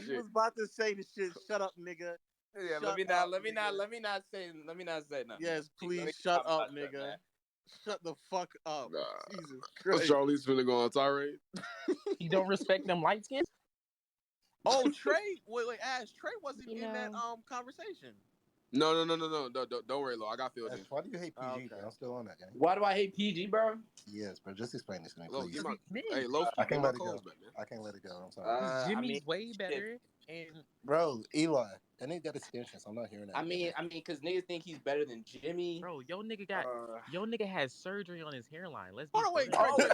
Speaker 1: you was about to say the shit. Shut up, nigga.
Speaker 7: Yeah, let me not say nothing.
Speaker 1: Yes, please shut up, nigga. Shut the fuck up.
Speaker 3: Nah.
Speaker 1: Jesus Christ.
Speaker 3: Charlie's finna go on tirade.
Speaker 2: You don't respect them light skins?
Speaker 1: Oh, Trey. Wait, Ash. Trey wasn't
Speaker 11: You
Speaker 1: in that
Speaker 11: know.
Speaker 1: conversation.
Speaker 3: No. Don't worry, Lo. I got feelings.
Speaker 9: Why do you hate PG?
Speaker 1: Okay.
Speaker 9: I'm still on that game.
Speaker 7: Why do I hate PG, bro?
Speaker 9: Yes, bro. Just explain this to me,
Speaker 3: Lo,
Speaker 9: please.
Speaker 3: hey, Low,
Speaker 9: I can't let it
Speaker 3: calls
Speaker 9: go.
Speaker 3: back, man.
Speaker 9: I can't let it go. I'm sorry.
Speaker 2: Jimmy's way better. And
Speaker 9: Bro, Eli, that nigga got extensions. I'm not hearing that.
Speaker 7: I mean, because niggas think he's better than Jimmy.
Speaker 2: bro, your nigga has surgery on his hairline. Let's be
Speaker 1: Hold on, wait,
Speaker 2: for real.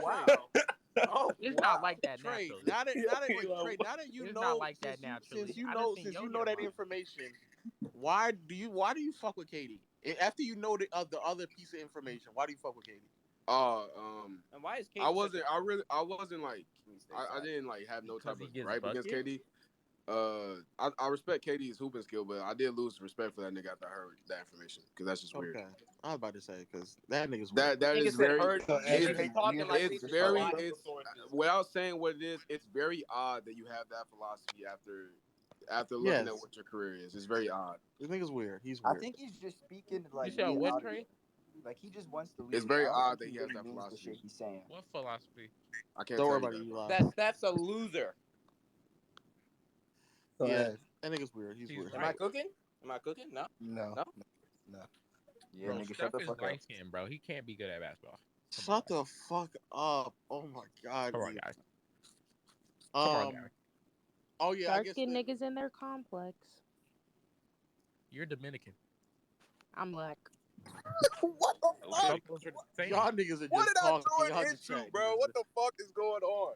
Speaker 1: Trey.
Speaker 2: It's not like that
Speaker 1: Trey,
Speaker 2: naturally.
Speaker 1: now that you
Speaker 2: It's
Speaker 1: know,
Speaker 2: not like that naturally.
Speaker 1: since you
Speaker 2: I done
Speaker 1: know,
Speaker 2: seen
Speaker 1: since
Speaker 2: your
Speaker 1: you know that
Speaker 2: hairline.
Speaker 1: information, why do you fuck with Katie? After you know the other piece of information, why do you fuck with Katie?
Speaker 7: And why is Katie?
Speaker 3: I wasn't like, I didn't like have no type of gripe against KD. I respect KD's hooping skill, but I did lose respect for that nigga after I heard that information because that's just weird.
Speaker 1: Okay, I was about to say because that nigga's weird.
Speaker 3: That is very.
Speaker 7: It's
Speaker 3: very. It's without saying what it is. It's very odd that you have that philosophy after looking at what your career is. It's very odd.
Speaker 1: This nigga's weird. He's weird.
Speaker 10: I think he's just speaking like.
Speaker 2: You said what, Trey?
Speaker 10: Like he just wants to leave.
Speaker 3: It's very odd that he has that philosophy.
Speaker 10: The shit he's saying.
Speaker 2: What philosophy?
Speaker 3: I can't
Speaker 1: Don't
Speaker 3: tell
Speaker 1: worry
Speaker 3: you
Speaker 1: about it.
Speaker 7: That's a loser.
Speaker 1: Yeah, that nigga's weird. He's weird.
Speaker 7: Am I cooking? No.
Speaker 10: Yeah,
Speaker 2: bro,
Speaker 10: nigga, shut the fuck up.
Speaker 2: light skin, bro. He can't be good at basketball.
Speaker 1: Shut the fuck up! Oh my god.
Speaker 2: Come on, guys.
Speaker 1: Oh yeah,
Speaker 11: Dark skinned niggas in their complex.
Speaker 2: You're Dominican.
Speaker 11: I'm black.
Speaker 3: What the fuck?
Speaker 1: Y'all niggas are just
Speaker 3: what did I
Speaker 1: talking.
Speaker 3: join into, bro? What the fuck is going on?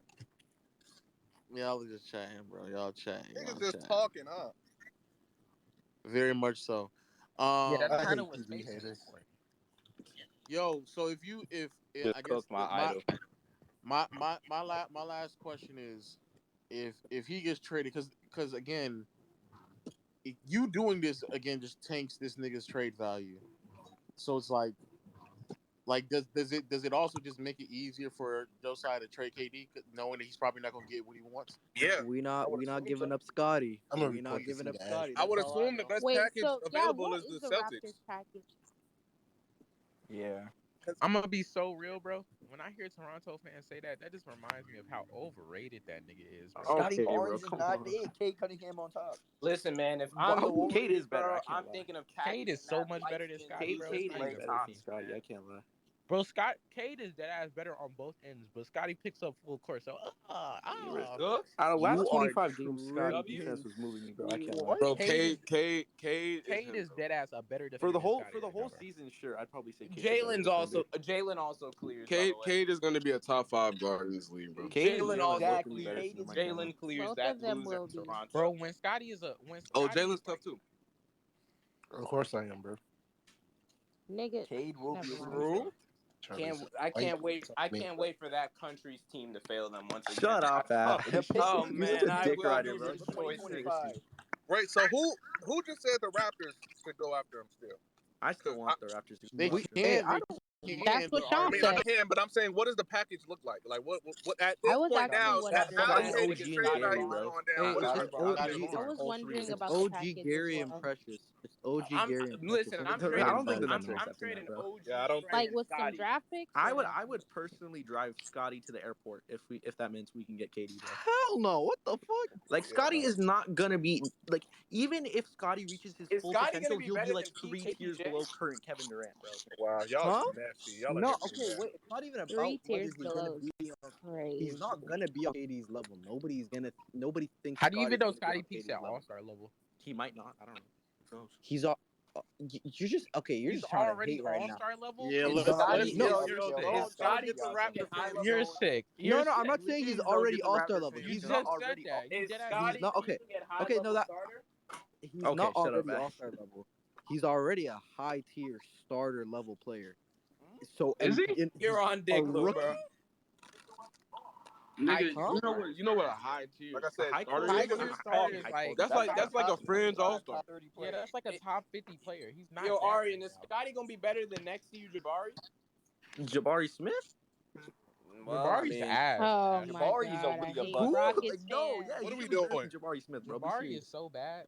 Speaker 1: Y'all are just chatting, bro. Y'all chatting.
Speaker 3: Niggas just talking, huh?
Speaker 1: Very much so.
Speaker 2: Yeah, that's
Speaker 9: I
Speaker 2: kind
Speaker 9: hate
Speaker 2: of what
Speaker 9: PG haters.
Speaker 1: Yo, so if
Speaker 7: just
Speaker 1: I
Speaker 7: cook
Speaker 1: guess
Speaker 7: my idol.
Speaker 1: My last question is, if he gets traded, because again, you doing this again just tanks this nigga's trade value. So it's like does it also just make it easier for Josiah to trade KD, knowing that he's probably not gonna get what he wants?
Speaker 3: Yeah,
Speaker 10: We
Speaker 3: I would
Speaker 10: not
Speaker 3: assume
Speaker 10: giving
Speaker 3: so.
Speaker 10: up Scotty.
Speaker 9: I'm gonna
Speaker 10: We not
Speaker 9: report this
Speaker 10: giving up
Speaker 9: nigga Ash.
Speaker 10: Scotty.
Speaker 3: I would
Speaker 10: That's all I
Speaker 3: assume the
Speaker 10: know.
Speaker 3: best
Speaker 11: Wait,
Speaker 3: package
Speaker 11: so yeah,
Speaker 3: available
Speaker 11: what
Speaker 3: is
Speaker 11: is
Speaker 3: the
Speaker 11: the
Speaker 3: Celtics.
Speaker 11: Raptors package?
Speaker 2: Yeah. I'm gonna be so real, bro. When I hear Toronto fans say that, that just reminds me of how overrated that nigga is, bro.
Speaker 10: Scotty
Speaker 2: Like,
Speaker 10: Barnes is not it. Kate Cunningham on top.
Speaker 7: Listen, man, if I'm the
Speaker 10: Wow, Kate
Speaker 7: Warriors,
Speaker 10: is better.
Speaker 7: bro,
Speaker 10: I can't
Speaker 7: I'm
Speaker 10: lie.
Speaker 7: thinking of
Speaker 2: Cade is
Speaker 7: in
Speaker 2: so
Speaker 7: that
Speaker 2: much better than
Speaker 7: light-skinned
Speaker 2: Scotty,
Speaker 7: dude
Speaker 2: bro.
Speaker 7: with
Speaker 10: Kate
Speaker 2: It's
Speaker 10: is
Speaker 2: not
Speaker 7: Klay
Speaker 2: even
Speaker 10: better than
Speaker 7: Thompson,
Speaker 10: Scotty.
Speaker 7: man.
Speaker 10: I can't lie.
Speaker 2: bro. Cade is dead ass better on both ends, but Scotty picks up full court. So
Speaker 7: Good.
Speaker 10: Out of last
Speaker 2: you are
Speaker 10: 25 games, Scotty
Speaker 7: W.
Speaker 10: defense was moving me, bro. I can't lie.
Speaker 2: what?
Speaker 3: Bro,
Speaker 2: Cade
Speaker 3: Cade is
Speaker 2: is
Speaker 3: himself.
Speaker 2: dead ass a better
Speaker 10: For
Speaker 2: defender
Speaker 10: the
Speaker 2: than
Speaker 10: whole
Speaker 2: Scotty right now, bro.
Speaker 10: season, sure, I'd probably say Kate's a better
Speaker 7: Jalen also clears. By
Speaker 3: Cade
Speaker 7: the way,
Speaker 3: Cade is going to be a top 5 guard in this league, bro.
Speaker 10: Kate and
Speaker 7: Jalen
Speaker 10: Jalen
Speaker 7: also
Speaker 10: both gonna be better
Speaker 7: clears.
Speaker 10: than him. I can't lie.
Speaker 7: Jalen clears
Speaker 11: Both
Speaker 7: that
Speaker 11: of them
Speaker 7: loser
Speaker 11: will be.
Speaker 7: Toronto.
Speaker 2: Bro, when
Speaker 3: Oh,
Speaker 2: Scotty
Speaker 3: Jalen's
Speaker 2: is
Speaker 3: tough
Speaker 2: like,
Speaker 3: too.
Speaker 9: Of course I am, bro.
Speaker 11: Nigga,
Speaker 10: Cade will be a
Speaker 11: never mind.
Speaker 10: superstar.
Speaker 7: I can't wait. I can't wait for that country's team to fail them once again.
Speaker 10: Shut up, Ash.
Speaker 7: Oh
Speaker 10: You're
Speaker 7: man,
Speaker 10: such a
Speaker 7: I
Speaker 10: dick
Speaker 7: will
Speaker 10: rider,
Speaker 7: be
Speaker 10: bro.
Speaker 7: rejoicing.
Speaker 3: Right, so who just said the Raptors should go after him still?
Speaker 10: I still want the Raptors to
Speaker 1: They
Speaker 10: go after him.
Speaker 1: can.
Speaker 11: That's what
Speaker 3: I
Speaker 11: Sean
Speaker 3: mean, I
Speaker 11: said.
Speaker 3: can, but I'm saying, what does the package look like? Like, what at
Speaker 11: I
Speaker 3: this
Speaker 11: was
Speaker 3: point
Speaker 11: actually
Speaker 3: now,
Speaker 11: wondering
Speaker 3: now that
Speaker 10: Scotty,
Speaker 11: that.
Speaker 3: K
Speaker 10: OG,
Speaker 3: nigga's
Speaker 10: and
Speaker 3: trade
Speaker 10: Gary,
Speaker 3: value is
Speaker 10: bro.
Speaker 3: going down, what
Speaker 10: It's
Speaker 3: else?
Speaker 10: just
Speaker 1: Scotty
Speaker 10: OG.
Speaker 11: I
Speaker 1: Barnes.
Speaker 11: was wondering
Speaker 10: It's
Speaker 11: about the
Speaker 10: OG,
Speaker 11: package as
Speaker 10: Gary, and
Speaker 11: well.
Speaker 10: Precious. It's OG,
Speaker 7: I'm
Speaker 10: Gary, and Precious.
Speaker 7: listen. I'm
Speaker 10: I
Speaker 7: trading.
Speaker 10: don't think the
Speaker 7: I'm
Speaker 10: Nets are accepting
Speaker 7: trading
Speaker 10: that, bro.
Speaker 7: OG.
Speaker 3: Yeah, I don't
Speaker 11: Like
Speaker 3: think.
Speaker 11: with some
Speaker 7: Scotty.
Speaker 11: draft picks.
Speaker 10: I would personally drive Scotty to the airport if that means we can get KD, bro. Hell no! What the fuck? Like Scotty is not gonna be like even if Scotty reaches his
Speaker 7: Is
Speaker 10: full
Speaker 7: Scotty
Speaker 10: potential,
Speaker 7: gonna be
Speaker 10: he'll be
Speaker 7: better
Speaker 10: like
Speaker 7: than
Speaker 10: 3 tiers
Speaker 7: PKPJ?
Speaker 10: below current Kevin Durant, bro.
Speaker 3: Wow, y'all
Speaker 10: Huh?
Speaker 3: are nasty. Y'all are
Speaker 10: No,
Speaker 3: nasty,
Speaker 10: okay,
Speaker 3: man.
Speaker 10: wait. It's not even about
Speaker 11: 3
Speaker 10: whether
Speaker 11: tiers
Speaker 10: he's gonna
Speaker 11: below.
Speaker 10: be.
Speaker 11: Crazy.
Speaker 10: He's not gonna be on KD's level. Nobody thinks.
Speaker 2: how do you even
Speaker 10: Scotty's
Speaker 2: know
Speaker 10: gonna be
Speaker 2: Scotty
Speaker 10: on
Speaker 2: peaks
Speaker 10: KD's
Speaker 2: at
Speaker 10: level.
Speaker 2: All-Star level?
Speaker 10: He might not. I don't know. Who knows? He's all. You're just okay. You're
Speaker 2: He's
Speaker 10: just trying to
Speaker 2: already
Speaker 10: hate right now.
Speaker 2: All-Star level.
Speaker 1: Yeah,
Speaker 7: Is
Speaker 1: let's
Speaker 7: Scotty?
Speaker 10: No,
Speaker 1: don't get the Raptor fans.
Speaker 2: You're sick.
Speaker 10: No,
Speaker 2: You're
Speaker 10: I'm not
Speaker 2: sick.
Speaker 10: saying he's
Speaker 7: Please don't
Speaker 10: already
Speaker 7: get the
Speaker 10: All-Star
Speaker 7: Raptors
Speaker 10: level.
Speaker 7: fans.
Speaker 2: You
Speaker 10: He's
Speaker 2: just
Speaker 10: not
Speaker 2: said
Speaker 10: already.
Speaker 2: that. You
Speaker 7: Is
Speaker 2: dead ass
Speaker 7: Scotty
Speaker 10: He's not okay.
Speaker 7: peaking at high
Speaker 10: Okay, no,
Speaker 7: level
Speaker 10: that
Speaker 7: starter?
Speaker 10: he's okay. not Shut already up, Ash.
Speaker 2: All-Star
Speaker 10: level. He's already a high tier starter level player. So
Speaker 3: Is he?
Speaker 7: You're on dick,
Speaker 10: a
Speaker 7: little
Speaker 10: rookie?
Speaker 7: bro.
Speaker 3: Nigga,
Speaker 10: Huh?
Speaker 3: you know what a high tier, like I said,
Speaker 10: High
Speaker 3: starter
Speaker 10: quality
Speaker 2: High
Speaker 3: is?
Speaker 2: tier
Speaker 3: Niggas
Speaker 2: starter
Speaker 3: talking.
Speaker 2: is like
Speaker 3: That's like a fringe all-star.
Speaker 2: yeah, that's like a top 50 player. He's not.
Speaker 7: Yo,
Speaker 2: that
Speaker 7: Ari,
Speaker 2: right
Speaker 7: and is
Speaker 2: now.
Speaker 7: Scotty gonna be better than next to you, Jabari?
Speaker 10: Jabari Smith?
Speaker 2: Jabari's ass.
Speaker 11: Oh
Speaker 2: Man.
Speaker 11: my
Speaker 7: Jabari's
Speaker 11: god, I
Speaker 7: a
Speaker 11: hate
Speaker 7: bust.
Speaker 11: Rockets
Speaker 10: Like, no,
Speaker 11: fans.
Speaker 10: yeah.
Speaker 3: What
Speaker 10: you
Speaker 3: are we
Speaker 10: should be better
Speaker 3: doing?
Speaker 10: than Jabari Smith, bro. Be
Speaker 2: Jabari
Speaker 10: serious.
Speaker 2: is so bad.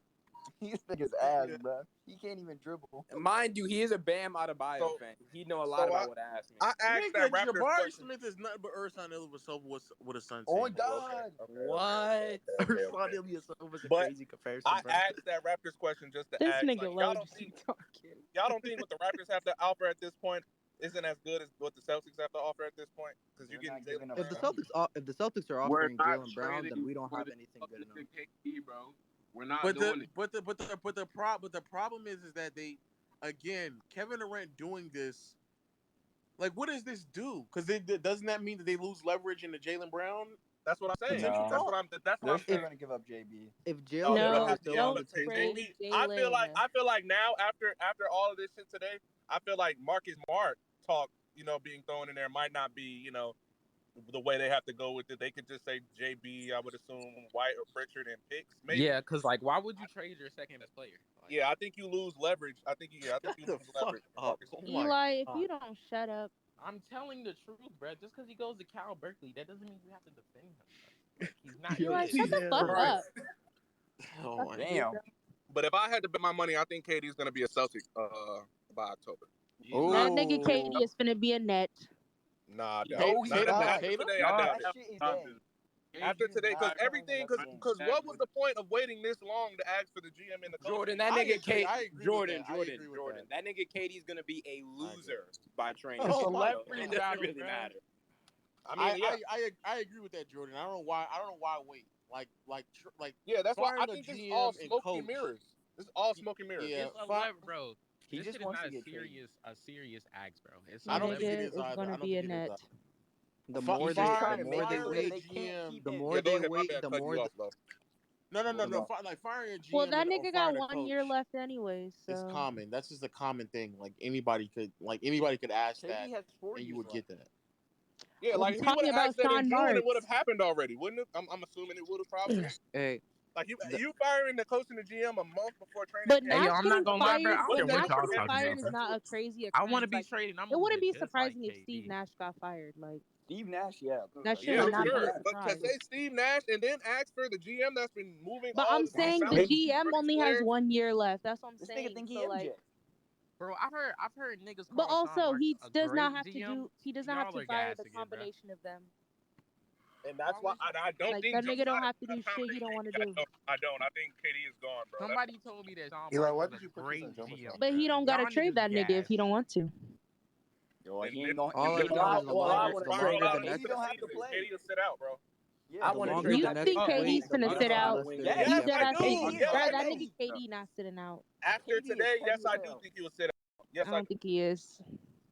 Speaker 10: He's big as ass, bro. He can't even dribble.
Speaker 7: Mind you, he is a Bam Adebayo
Speaker 3: So-
Speaker 7: fan. He know a lot about what ass means.
Speaker 3: I asked that
Speaker 1: Nigga,
Speaker 3: Raptors
Speaker 1: Jabari
Speaker 3: question.
Speaker 1: Smith is nothing but Ursan Ilyasova with a sun.
Speaker 10: Oh my
Speaker 1: tan.
Speaker 10: god.
Speaker 7: What?
Speaker 10: Ursan Ilyasova was a
Speaker 3: But
Speaker 10: crazy comparison,
Speaker 3: I
Speaker 10: bro.
Speaker 3: asked that Raptors question just to
Speaker 11: This
Speaker 3: ask,
Speaker 11: nigga
Speaker 3: like,
Speaker 11: low
Speaker 3: y'all don't think what the Raptors have to offer at this point isn't as good as what the Celtics have to offer at this point? Because you're getting Jalen
Speaker 10: If the
Speaker 3: Brown.
Speaker 10: Celtics are offering Jalen Brown, then we don't have anything good enough.
Speaker 3: KD, bro. We're not
Speaker 1: But
Speaker 3: doing it.
Speaker 1: the problem is that they, again, Kevin Durant doing this. Like, what does this do? Because doesn't that mean that they lose leverage into Jalen Brown?
Speaker 3: That's what I'm saying.
Speaker 7: No.
Speaker 3: That's what I'm saying.
Speaker 10: Gonna give up JB. If
Speaker 3: Oh,
Speaker 10: Jalen
Speaker 3: they're
Speaker 10: Brown
Speaker 3: gonna
Speaker 11: No,
Speaker 10: is
Speaker 3: have to
Speaker 10: still on
Speaker 11: don't
Speaker 10: the table,
Speaker 11: trade
Speaker 3: I feel like
Speaker 11: Jalen.
Speaker 3: now after all of this shit today, I feel like Marcus Smart talk, being thrown in there might not be, the way they have to go with it. They could just say JB, I would assume White or Pritchard and picks. Maybe.
Speaker 2: Yeah, because like, why would you trade your second best player? Like,
Speaker 3: Yeah, I think you lose leverage. I think you lose leverage. Marcus.
Speaker 11: Eli, if you don't shut up.
Speaker 2: I'm telling the truth, bro. Just because he goes to Cal Berkeley, that doesn't mean you have to defend him. Like, he's not.
Speaker 11: Eli,
Speaker 2: it.
Speaker 11: shut the fuck up.
Speaker 1: Oh my
Speaker 7: Damn.
Speaker 3: But if I had to bet my money, I think KD's gonna be a Celtic by October.
Speaker 11: That nigga KD is finna be a net.
Speaker 3: Nah,
Speaker 1: No,
Speaker 3: not after today. I doubt
Speaker 10: that
Speaker 3: it.
Speaker 10: shit is dead.
Speaker 3: After today, because everything, because what was the point of waiting this long to ask for the GM and the coach?
Speaker 7: Jordan, that
Speaker 1: I
Speaker 7: nigga
Speaker 1: agree-
Speaker 7: K.
Speaker 1: I agree with
Speaker 7: Jordan,
Speaker 1: that. I
Speaker 7: Jordan,
Speaker 1: agree with
Speaker 7: Jordan. That nigga KD's gonna be a loser by training.
Speaker 2: It's a
Speaker 7: So
Speaker 2: leverage
Speaker 7: it doesn't
Speaker 2: battle,
Speaker 7: really
Speaker 2: bro.
Speaker 7: matter.
Speaker 3: I mean, yeah,
Speaker 1: I agree with that, Jordan. I don't know why wait. Like
Speaker 3: yeah. That's why I
Speaker 1: firing a
Speaker 3: think this is
Speaker 1: GM
Speaker 3: all
Speaker 1: and
Speaker 3: smoke
Speaker 1: coach.
Speaker 3: and mirrors. This is all smoke and mirrors.
Speaker 1: Yeah,
Speaker 2: It's a bro.
Speaker 10: He
Speaker 2: This
Speaker 10: just
Speaker 2: shit is
Speaker 10: wants
Speaker 2: not
Speaker 10: to get
Speaker 2: a serious axe, bro. It's
Speaker 1: I don't
Speaker 11: Nigga
Speaker 1: think it is
Speaker 11: is
Speaker 1: either. I
Speaker 11: gonna
Speaker 1: don't
Speaker 11: be a
Speaker 1: think it is
Speaker 11: net.
Speaker 1: either.
Speaker 10: The
Speaker 1: Fi-
Speaker 10: more
Speaker 1: fire-
Speaker 10: they
Speaker 1: fire
Speaker 10: wait,
Speaker 1: a GM.
Speaker 10: the
Speaker 3: Yeah,
Speaker 10: more
Speaker 3: go
Speaker 10: they
Speaker 3: ahead. My
Speaker 10: wait,
Speaker 3: bad,
Speaker 10: the
Speaker 3: cut
Speaker 10: more
Speaker 3: you off, though.
Speaker 1: No. Like firing a GM
Speaker 11: Well, that
Speaker 1: or
Speaker 11: nigga got
Speaker 1: firing a
Speaker 11: 1 year
Speaker 1: coach
Speaker 11: left anyway,
Speaker 1: is
Speaker 11: so.
Speaker 1: common. That's just a common thing. Like anybody could ask that,
Speaker 10: KD has 4
Speaker 1: and you
Speaker 10: years
Speaker 1: would
Speaker 10: left.
Speaker 1: get that.
Speaker 3: Yeah,
Speaker 11: I'm
Speaker 3: like if he would
Speaker 11: talking
Speaker 3: have
Speaker 11: about
Speaker 3: asked that in
Speaker 11: Sean
Speaker 3: June, it would have
Speaker 11: Marks.
Speaker 3: happened already, wouldn't it? I'm assuming it would have probably.
Speaker 10: Hey,
Speaker 3: Like you firing the coach and the GM a month before training
Speaker 11: But
Speaker 3: camp.
Speaker 2: Hey, yo,
Speaker 11: Nash
Speaker 2: I'm not
Speaker 11: getting
Speaker 2: gonna lie, bro. I
Speaker 11: fired,
Speaker 2: don't
Speaker 3: What
Speaker 11: but
Speaker 3: does
Speaker 2: care
Speaker 3: that
Speaker 2: what
Speaker 11: Nash
Speaker 3: do for
Speaker 2: y'all
Speaker 11: getting
Speaker 3: him?
Speaker 2: talking
Speaker 11: fired
Speaker 2: about,
Speaker 11: is
Speaker 2: bro.
Speaker 11: not a crazy
Speaker 2: I want to
Speaker 11: occurrence.
Speaker 2: be
Speaker 11: Like,
Speaker 2: traded. I'm
Speaker 11: it
Speaker 2: gonna
Speaker 11: wouldn't
Speaker 2: leave
Speaker 11: be
Speaker 2: it just like
Speaker 11: surprising if Steve
Speaker 2: KD.
Speaker 11: Nash got fired. Like,
Speaker 6: Steve Nash, yeah.
Speaker 11: that
Speaker 3: Yeah,
Speaker 11: shouldn't not be
Speaker 3: sure.
Speaker 11: a
Speaker 3: But to
Speaker 11: surprise.
Speaker 3: say Steve Nash and then ask for the GM that's been moving
Speaker 11: But
Speaker 3: all
Speaker 11: I'm
Speaker 3: of these
Speaker 11: saying the
Speaker 3: salaries
Speaker 11: GM
Speaker 3: for these
Speaker 11: only has
Speaker 3: players.
Speaker 11: 1 year left. That's what I'm
Speaker 6: This nigga
Speaker 11: saying.
Speaker 6: think he
Speaker 11: So like,
Speaker 6: MJ.
Speaker 2: Bro, I've heard niggas
Speaker 11: but
Speaker 2: call Sean
Speaker 11: also
Speaker 2: Marks
Speaker 11: he
Speaker 2: a
Speaker 11: does not
Speaker 2: great
Speaker 11: have to
Speaker 2: GM.
Speaker 11: do. He does not have
Speaker 2: Y'all
Speaker 11: to
Speaker 2: are
Speaker 11: fire the
Speaker 2: gassing it, bro.
Speaker 11: combination of them.
Speaker 3: And that's why I don't
Speaker 11: Like
Speaker 3: think
Speaker 11: that
Speaker 3: just
Speaker 11: nigga don't
Speaker 3: out of
Speaker 11: have to do shit he
Speaker 3: accommodate
Speaker 11: don't want to
Speaker 3: KD.
Speaker 11: do.
Speaker 3: I don't. I think KD is gone, bro.
Speaker 2: Somebody told me that Sean
Speaker 9: Eli,
Speaker 2: Marks
Speaker 9: why
Speaker 2: was
Speaker 9: did
Speaker 2: a
Speaker 9: you put this in
Speaker 2: great
Speaker 9: jumper
Speaker 2: GM,
Speaker 9: shot?
Speaker 11: But
Speaker 2: bro.
Speaker 11: he don't gotta
Speaker 2: Y'all
Speaker 11: trade
Speaker 2: niggas
Speaker 11: that nigga if he
Speaker 2: gas.
Speaker 11: don't want to.
Speaker 6: Yo,
Speaker 3: And
Speaker 6: he
Speaker 3: then
Speaker 6: ain't gonna.
Speaker 10: all I
Speaker 3: then
Speaker 10: know is
Speaker 6: Well, I
Speaker 3: Fired
Speaker 6: want
Speaker 10: the
Speaker 6: to
Speaker 3: fired
Speaker 6: trade
Speaker 10: longer
Speaker 3: out
Speaker 10: the
Speaker 6: that
Speaker 3: of
Speaker 6: nigga.
Speaker 3: the
Speaker 10: Nets,
Speaker 6: He don't have to
Speaker 3: season.
Speaker 6: play.
Speaker 3: KD will sit out, bro.
Speaker 6: Yeah,
Speaker 10: the
Speaker 6: but if
Speaker 10: longer
Speaker 6: he
Speaker 10: the
Speaker 11: You
Speaker 6: got
Speaker 10: Nets
Speaker 11: think
Speaker 6: paid,
Speaker 10: wait,
Speaker 11: KD's
Speaker 10: the
Speaker 11: finna
Speaker 10: less
Speaker 11: sit
Speaker 10: the
Speaker 11: out?
Speaker 10: less they're
Speaker 6: yes,
Speaker 10: gonna
Speaker 11: He's
Speaker 10: get
Speaker 11: dead
Speaker 10: for
Speaker 3: I
Speaker 11: ass.
Speaker 3: do.
Speaker 10: KD.
Speaker 3: Yes,
Speaker 11: Bro,
Speaker 3: I
Speaker 11: that
Speaker 3: do.
Speaker 11: nigga KD not sitting out.
Speaker 3: After
Speaker 6: KD is
Speaker 3: today, yes,
Speaker 6: petty as
Speaker 3: I do
Speaker 6: hell.
Speaker 3: think he will sit out. Yes,
Speaker 11: I
Speaker 3: I
Speaker 11: don't
Speaker 3: do.
Speaker 11: think he is.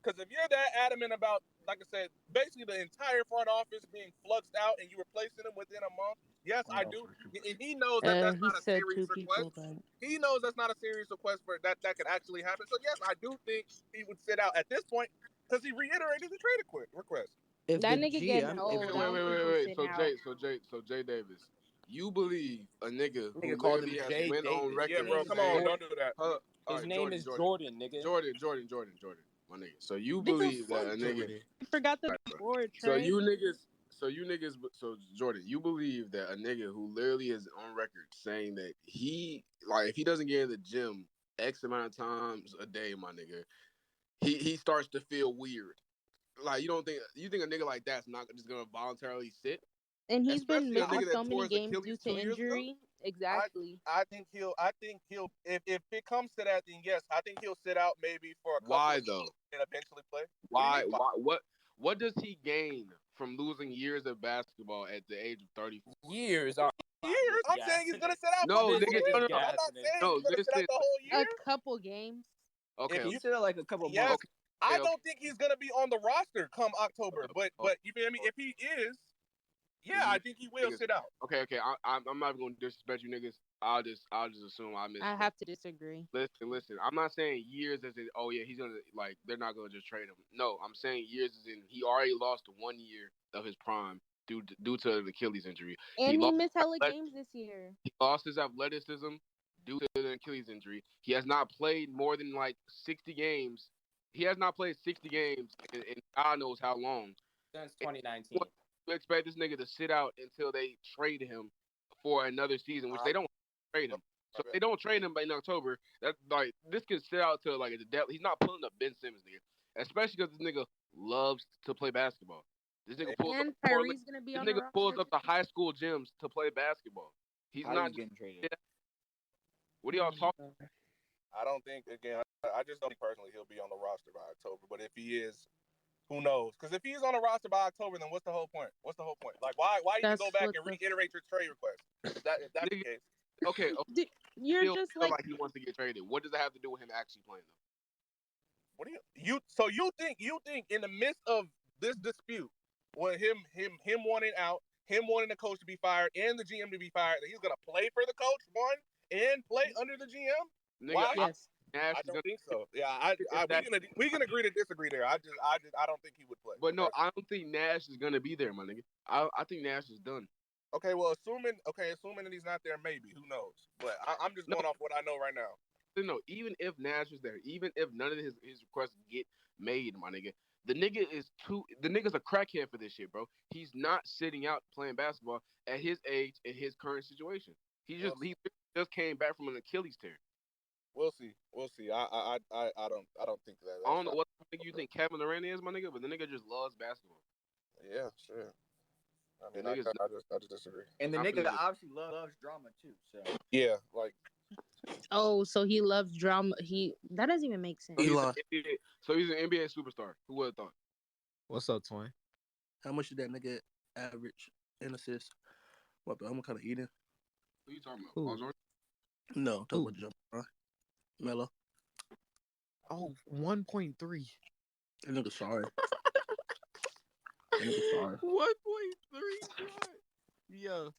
Speaker 3: Because if you're that adamant about, like I said, basically the entire front office being fluxed out and you replacing them within a month, yes, I do. And he knows that that's
Speaker 11: He
Speaker 3: not a
Speaker 11: said
Speaker 3: serious
Speaker 11: two people,
Speaker 3: request.
Speaker 11: but
Speaker 3: He knows that's not a serious request for that could actually happen. So yes, I do think he would sit out at this point because he reiterated the trade request.
Speaker 10: If
Speaker 11: that
Speaker 10: the
Speaker 11: nigga getting
Speaker 10: GM, if
Speaker 1: Okay,
Speaker 11: old. I
Speaker 1: wait,
Speaker 11: don't
Speaker 1: wait,
Speaker 11: think
Speaker 1: wait,
Speaker 11: he's
Speaker 1: wait.
Speaker 11: sitting out.
Speaker 1: So Jay Davis, you believe a nigga who
Speaker 7: Nigga called him
Speaker 1: literally has
Speaker 7: Jay
Speaker 1: went on
Speaker 7: Davis.
Speaker 3: Yeah,
Speaker 7: His
Speaker 1: record
Speaker 7: name
Speaker 3: bro,
Speaker 7: is
Speaker 3: come on,
Speaker 1: saying,
Speaker 3: don't
Speaker 7: Jordan.
Speaker 3: do that.
Speaker 1: all
Speaker 7: His
Speaker 1: right,
Speaker 7: name is Jordan, nigga.
Speaker 1: Jordan, my nigga. So you
Speaker 2: Nigga,
Speaker 1: believe that
Speaker 2: fuck
Speaker 1: a nigga,
Speaker 2: Jordan.
Speaker 11: I forgot the
Speaker 1: right, bro.
Speaker 11: board,
Speaker 1: So
Speaker 11: Trey.
Speaker 1: so Jordan, you believe that a nigga who literally is on record saying that he, like, if he doesn't get in the gym X amount of times a day, my nigga, he starts to feel weird. Like, you think a nigga like that's not just gonna voluntarily sit?
Speaker 11: And he's been
Speaker 1: Especially a
Speaker 11: missing
Speaker 1: nigga that
Speaker 11: so
Speaker 1: tore
Speaker 11: many
Speaker 1: his
Speaker 11: games due
Speaker 1: Achilles
Speaker 11: to
Speaker 1: 2 years ago.
Speaker 11: injury. Exactly.
Speaker 3: I think he'll if it comes to that, then yes, I think he'll sit out maybe for a couple
Speaker 1: Why
Speaker 3: of
Speaker 1: though?
Speaker 3: years and eventually play.
Speaker 1: Why? What does he gain from losing years of basketball at the age of 34?
Speaker 7: Years.
Speaker 3: Years? I'm saying he's gonna sit out for
Speaker 1: No,
Speaker 3: a
Speaker 7: This
Speaker 3: couple
Speaker 1: nigga,
Speaker 3: of
Speaker 7: nigga's
Speaker 3: years.
Speaker 1: no,
Speaker 3: I'm not
Speaker 7: gassing it.
Speaker 3: saying
Speaker 1: no.
Speaker 3: he's gonna sit out
Speaker 1: Listen.
Speaker 3: the whole
Speaker 11: A
Speaker 3: year.
Speaker 11: couple games.
Speaker 1: Okay,
Speaker 3: If
Speaker 6: he
Speaker 3: you
Speaker 6: said like a couple
Speaker 3: yes,
Speaker 6: months.
Speaker 3: I
Speaker 1: okay.
Speaker 3: don't think he's gonna be on the roster come October. But you feel me? If he is, yeah, I think he will
Speaker 1: Niggas.
Speaker 3: sit out.
Speaker 1: Okay. I'm not gonna disrespect you niggas. I'll just assume I missed.
Speaker 11: I have to disagree.
Speaker 1: Listen. I'm not saying years as in, oh yeah, he's gonna, like, they're not gonna just trade him. No, I'm saying years as in he already lost 1 year of his prime due to an Achilles injury.
Speaker 11: And he missed hella games this year.
Speaker 1: He lost his athleticism due to an Achilles injury. He has not played more than like 60 games. He has not played 60 games in God knows how long.
Speaker 7: Since 2019.
Speaker 1: You expect this nigga to sit out until they trade him for another season, which they don't trade him. So if they don't trade him in October, that, like, this can sit out till like the depth. He's not pulling up Ben Simmons, nigga. Especially because this nigga loves to play basketball. This nigga pulls
Speaker 11: And
Speaker 1: up
Speaker 11: Kyrie's gonna be
Speaker 1: this
Speaker 11: on the
Speaker 1: nigga pulls
Speaker 11: roster.
Speaker 1: up the high school gyms to play basketball. He's not
Speaker 6: Kyrie's getting traded.
Speaker 1: What are y'all talking?
Speaker 3: I don't think again. I just don't think personally he'll be on the roster by October. But if he is, who knows? Because if he's on the roster by October, then what's the whole point? What's the whole point? Like, why even
Speaker 11: That's
Speaker 3: go back
Speaker 11: what
Speaker 3: and
Speaker 11: the
Speaker 3: reiterate your trade request? If that's the case.
Speaker 1: Okay,
Speaker 11: you're
Speaker 1: still
Speaker 11: just
Speaker 1: feel
Speaker 11: like
Speaker 1: like he wants to get traded. What does that have to do with him actually playing though?
Speaker 3: What do you so you think in the midst of this dispute, with him wanting out, him wanting the coach to be fired and the GM to be fired, that he's gonna play for the coach one and play under the GM?
Speaker 1: Nigga,
Speaker 3: Why?
Speaker 11: yes.
Speaker 3: I don't think so. Yeah, we can agree to disagree there. I don't think he would play.
Speaker 1: But no, I don't think Nash is gonna be there, my nigga. I think Nash is done.
Speaker 3: Okay, well, assuming that he's not there, maybe, who knows? But I'm just
Speaker 1: No,
Speaker 3: going off what I know right now.
Speaker 1: no. Even if Nash is there, even if none of his requests get made, my nigga, the nigga's a crackhead for this shit, bro. He's not sitting out playing basketball at his age in his current situation. He just came back from an Achilles tear.
Speaker 3: We'll see. I don't think that.
Speaker 1: I don't know what you think Kevin Durant is, my nigga, but the nigga just loves basketball.
Speaker 3: Yeah, sure. I mean,
Speaker 1: The nigga's
Speaker 3: I just disagree.
Speaker 6: And the
Speaker 1: I'm
Speaker 6: nigga
Speaker 1: finna
Speaker 6: obviously loves drama too. So
Speaker 3: Yeah, like
Speaker 11: Oh, so he loves drama. That doesn't even make sense.
Speaker 1: so he's an NBA superstar. Who would have thought?
Speaker 2: What's up, twin?
Speaker 9: How much did that nigga average in assists? What? I'm kind of eating.
Speaker 1: Who you talking about?
Speaker 2: Who?
Speaker 1: Paul George?
Speaker 9: No, I'm talking about jump. Melo.
Speaker 2: Oh, 1.3.
Speaker 9: That nigga sorry. That nigga sorry.
Speaker 2: 1.3. Yo.